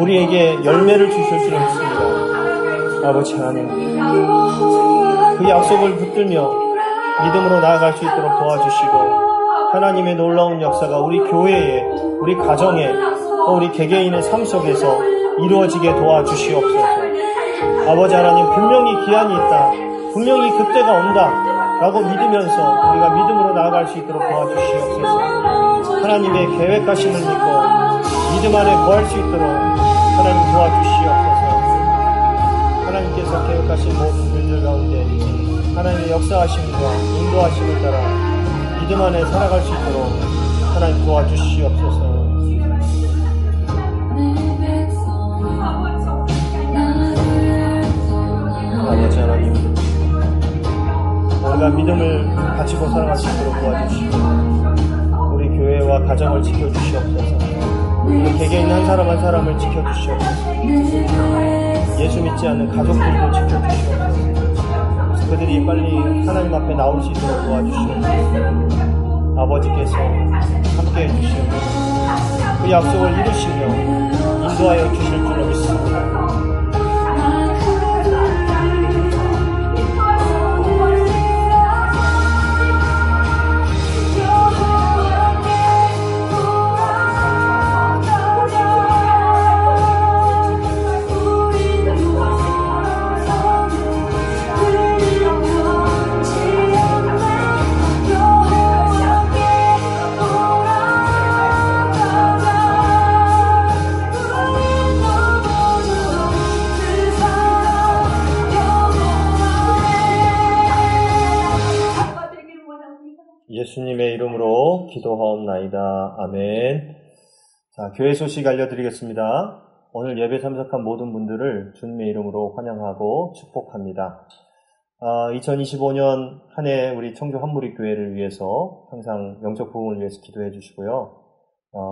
우리에게 열매를 주실 줄 믿습니다. 아버지 하나님 그 약속을 붙들며 믿음으로 나아갈 수 있도록 도와주시고 하나님의 놀라운 역사가 우리 교회에 우리 가정에 또 우리 개개인의 삶 속에서 이루어지게 도와주시옵소서. 아버지 하나님 분명히 기한이 있다. 분명히 그때가 온다. 라고 믿으면서 우리가 믿음으로 나아갈 수 있도록 도와주시옵소서. 하나님의 계획하심을 믿고 믿음 안에 거할 수 있도록 하나님 도와주시옵소서. 하나님께서 계획하신 모든 일들 가운데 하나님의 역사하심과 인도하심을 따라 믿음 안에 살아갈 수 있도록 하나님 도와주시옵소서. 아버지 하나님 우리가 믿음을 가지고 살아갈 수 있도록 도와주시고 우리 교회와 가정을 지켜주시옵소서. 우리 개개인 한 사람 한 사람을 지켜주시옵소서. 예수 믿지 않는 가족들도 지켜주시옵소서. 그들이 빨리 하나님 앞에 나올 수 있도록 도와주시옵소서. 아버지께서 함께해 주시옵소서. 그 약속을 이루시며 인도하여 주실 줄로 믿습니다. 예수님의 이름으로 기도하옵나이다. 아멘. 자, 교회 소식 알려드리겠습니다. 오늘 예배 참석한 모든 분들을 주님의 이름으로 환영하고 축복합니다. 2025년 한 해 우리 청주 한무리교회를 위해서 항상 영적 부흥을 위해서 기도해 주시고요.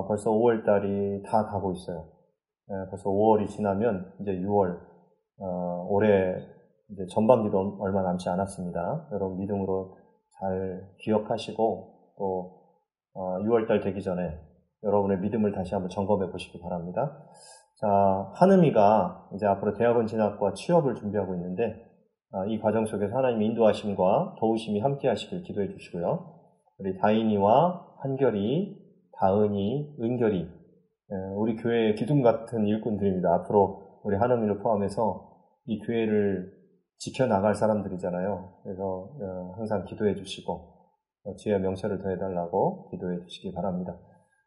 벌써 5월 달이 다 가고 있어요. 벌써 5월이 지나면 이제 6월, 올해 이제 전반기도 얼마 남지 않았습니다. 여러분 믿음으로 잘 기억하시고 또 6월달 되기 전에 여러분의 믿음을 다시 한번 점검해 보시기 바랍니다. 자, 한음이가 이제 앞으로 대학원 진학과 취업을 준비하고 있는데 이 과정 속에서 하나님의 인도하심과 도우심이 함께 하시길 기도해 주시고요. 우리 다인이와 한결이, 다은이, 은결이 우리 교회의 기둥 같은 일꾼들입니다. 앞으로 우리 한음이를 포함해서 이 교회를 지켜나갈 사람들이잖아요. 그래서 항상 기도해 주시고 지혜와 명철을 더해달라고 기도해 주시기 바랍니다.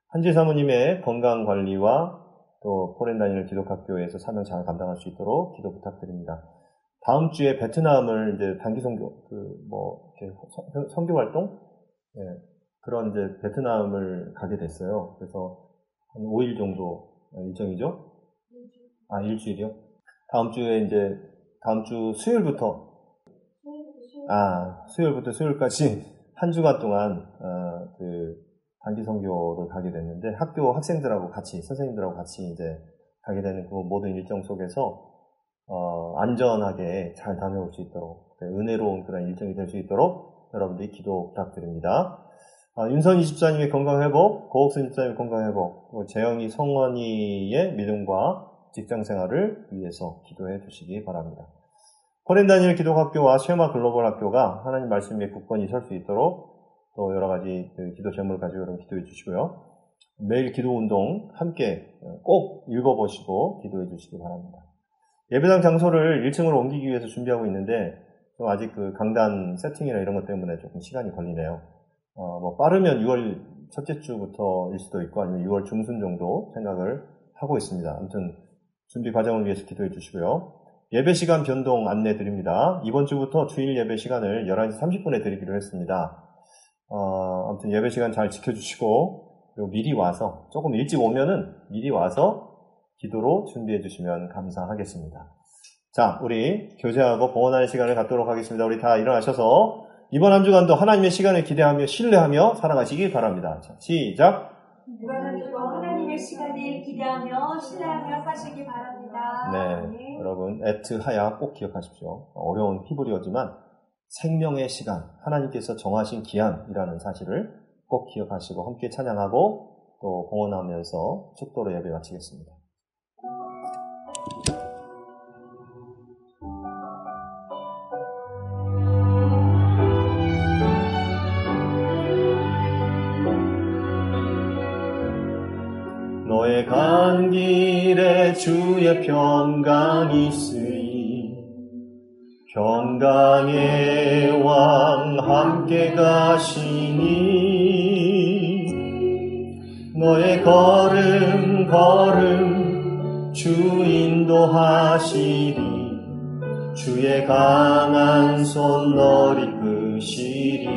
한지 사모님의 건강관리와 또 포렌다니엘 기독학교에서 사명 잘 감당할 수 있도록 기도 부탁드립니다. 다음 주에 베트남을 이제 단기 선교, 선교 활동? 그런 이제 베트남을 가게 됐어요. 그래서 한 5일 정도 일정이죠? 일주일이요? 다음 주 수요일부터 수요일까지 한 주간 동안 그 단기 선교를 가게 됐는데 학교 학생들하고 같이 선생님들하고 같이 이제 가게 되는 그 모든 일정 속에서 안전하게 잘 다녀올 수 있도록 은혜로운 그런 일정이 될 수 있도록 여러분들이 기도 부탁드립니다. 윤선희 집사님의 건강회복, 고옥선 집사님의 건강회복, 재영이 성원이의 믿음과 직장생활을 위해서 기도해 주시기 바랍니다. 포렌다니엘 기독학교와 쉐마 글로벌 학교가 하나님 말씀에 굳건히 설 수 있도록 또 여러 가지 기도 제목을 가지고 여러분 기도해 주시고요. 매일 기도 운동 함께 꼭 읽어보시고 기도해 주시기 바랍니다. 예배당 장소를 1층으로 옮기기 위해서 준비하고 있는데 좀 아직 그 강단 세팅이나 이런 것 때문에 조금 시간이 걸리네요. 빠르면 6월 첫째 주부터일 수도 있고 아니면 6월 중순 정도 생각을 하고 있습니다. 아무튼 준비 과정을 위해서 기도해 주시고요. 예배 시간 변동 안내 드립니다. 이번 주부터 주일 예배 시간을 11시 30분에 드리기로 했습니다. 아무튼 예배 시간 잘 지켜주시고 그리고 미리 와서 조금 일찍 오면은 미리 와서 기도로 준비해 주시면 감사하겠습니다. 자, 우리 교제하고 봉헌하는 시간을 갖도록 하겠습니다. 우리 다 일어나셔서 이번 한 주간도 하나님의 시간을 기대하며 신뢰하며 살아가시기 바랍니다. 자, 시작. 이번 한 주도 하나님의 시간을 기대하며 신뢰하며 사시기 바랍니다. 네, 여러분 에트하야 꼭 기억하십시오. 어려운 히브리어지만 생명의 시간, 하나님께서 정하신 기한이라는 사실을 꼭 기억하시고 함께 찬양하고 또 봉헌하면서 축도로 예배 마치겠습니다. 너의 간 길에 주의 평강이 있으리 평강의 왕 함께 가시니 너의 걸음 주 인도하시리 주의 강한 손 널 이끄시리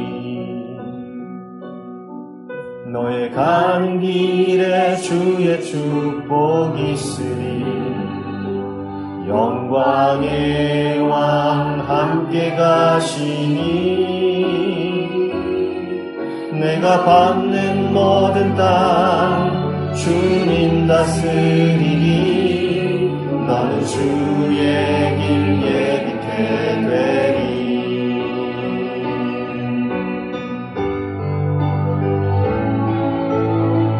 너의 가는 길에 주의 축복이 있으리 영광의 왕 함께 가시니 내가 받는 모든 땅 주님 다스리리 너는 주의 길 예비케 되리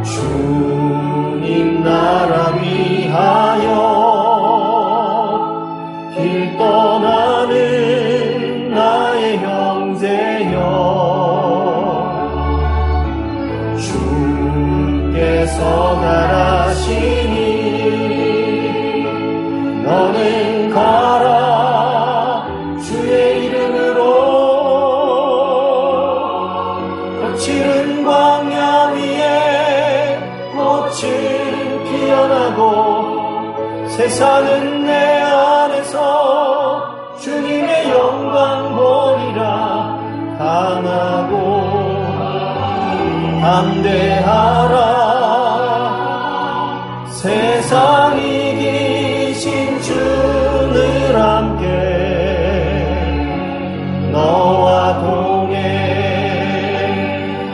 주님 나라 위하여 길 떠나는 나의 형제여 주께서 가라시니 너는 가라 주의 이름으로 거칠은 광야 위에 꽃은 피어나고 세상은 내 안에서 주님의 영광 보리라 강하고 담대하라 세상 이기신 주를 함께 너와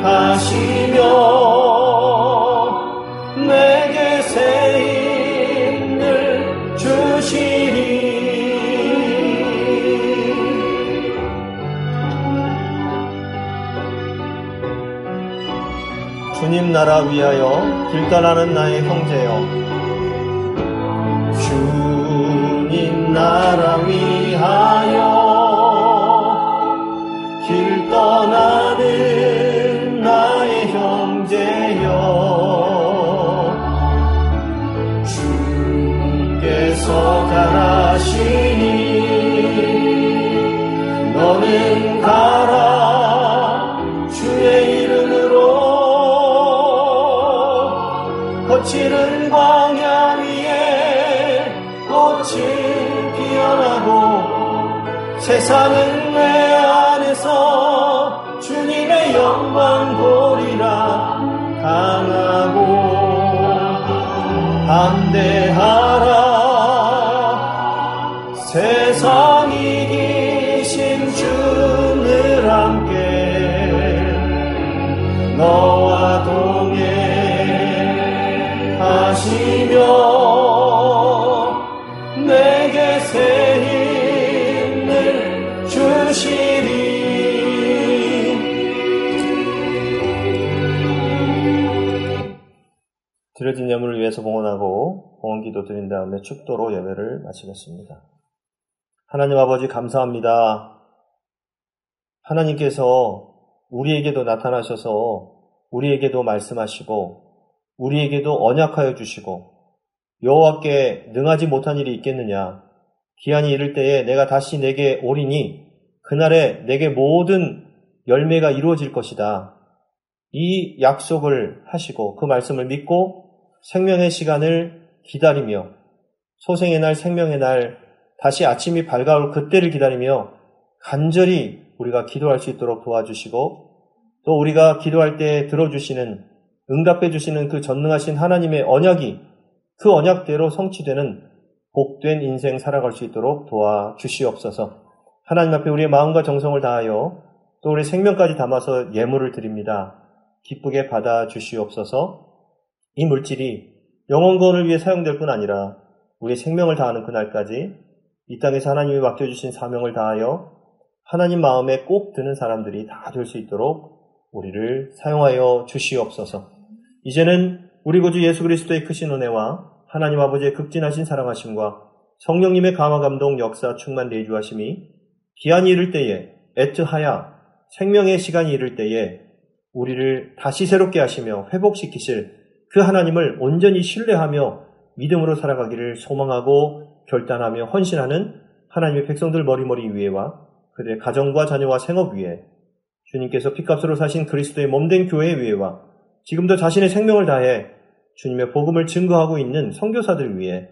동행하시며 내게 새 힘을 주시리 주님 나라 위하여 길 떠나는 나의 형제여 주님 나라 위하여 길 떠나는 나의 형제여 주께서 가라시니 너는 가라 주의 이름으로 거칠은 광야 위에 꽃이 피어나고 세상은 내 안에서 주님의 영광 보리라 강하고 담대하라 세상 이기신 주를 함께 너와 동행하시며 내게 새 힘을 주시리 드려진 예물을 위해서 봉헌하고 봉헌기도 드린 다음에 축도로 예배를 마치겠습니다. 하나님 아버지 감사합니다. 하나님께서 우리에게도 나타나셔서 우리에게도 말씀하시고 우리에게도 언약하여 주시고 여호와께 능하지 못한 일이 있겠느냐 기한이 이를 때에 내가 다시 내게 오리니 그날에 내게 모든 열매가 이루어질 것이다. 이 약속을 하시고 그 말씀을 믿고 생명의 시간을 기다리며 소생의 날, 생명의 날, 다시 아침이 밝아올 그때를 기다리며 간절히 우리가 기도할 수 있도록 도와주시고 또 우리가 기도할 때 들어주시는, 응답해 주시는 그 전능하신 하나님의 언약이 그 언약대로 성취되는 복된 인생 살아갈 수 있도록 도와주시옵소서. 하나님 앞에 우리의 마음과 정성을 다하여 또 우리 생명까지 담아서 예물을 드립니다. 기쁘게 받아주시옵소서. 이 물질이 영혼구원을 위해 사용될 뿐 아니라 우리의 생명을 다하는 그날까지 이 땅에서 하나님이 맡겨주신 사명을 다하여 하나님 마음에 꼭 드는 사람들이 다 될 수 있도록 우리를 사용하여 주시옵소서. 이제는 우리 구주 예수 그리스도의 크신 은혜와 하나님 아버지의 극진하신 사랑하심과 성령님의 감화 감동 역사 충만 내주하심이 기한이 이를 때에 애트하야 생명의 시간이 이를 때에 우리를 다시 새롭게 하시며 회복시키실 그 하나님을 온전히 신뢰하며 믿음으로 살아가기를 소망하고 결단하며 헌신하는 하나님의 백성들 머리머리 위에와 그들의 가정과 자녀와 생업 위에 주님께서 핏값으로 사신 그리스도의 몸된 교회 위에와 지금도 자신의 생명을 다해 주님의 복음을 증거하고 있는 선교사들 위해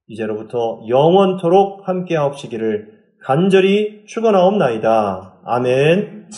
이제로부터 영원토록 함께하옵시기를 간절히 축원하옵나이다. 아멘.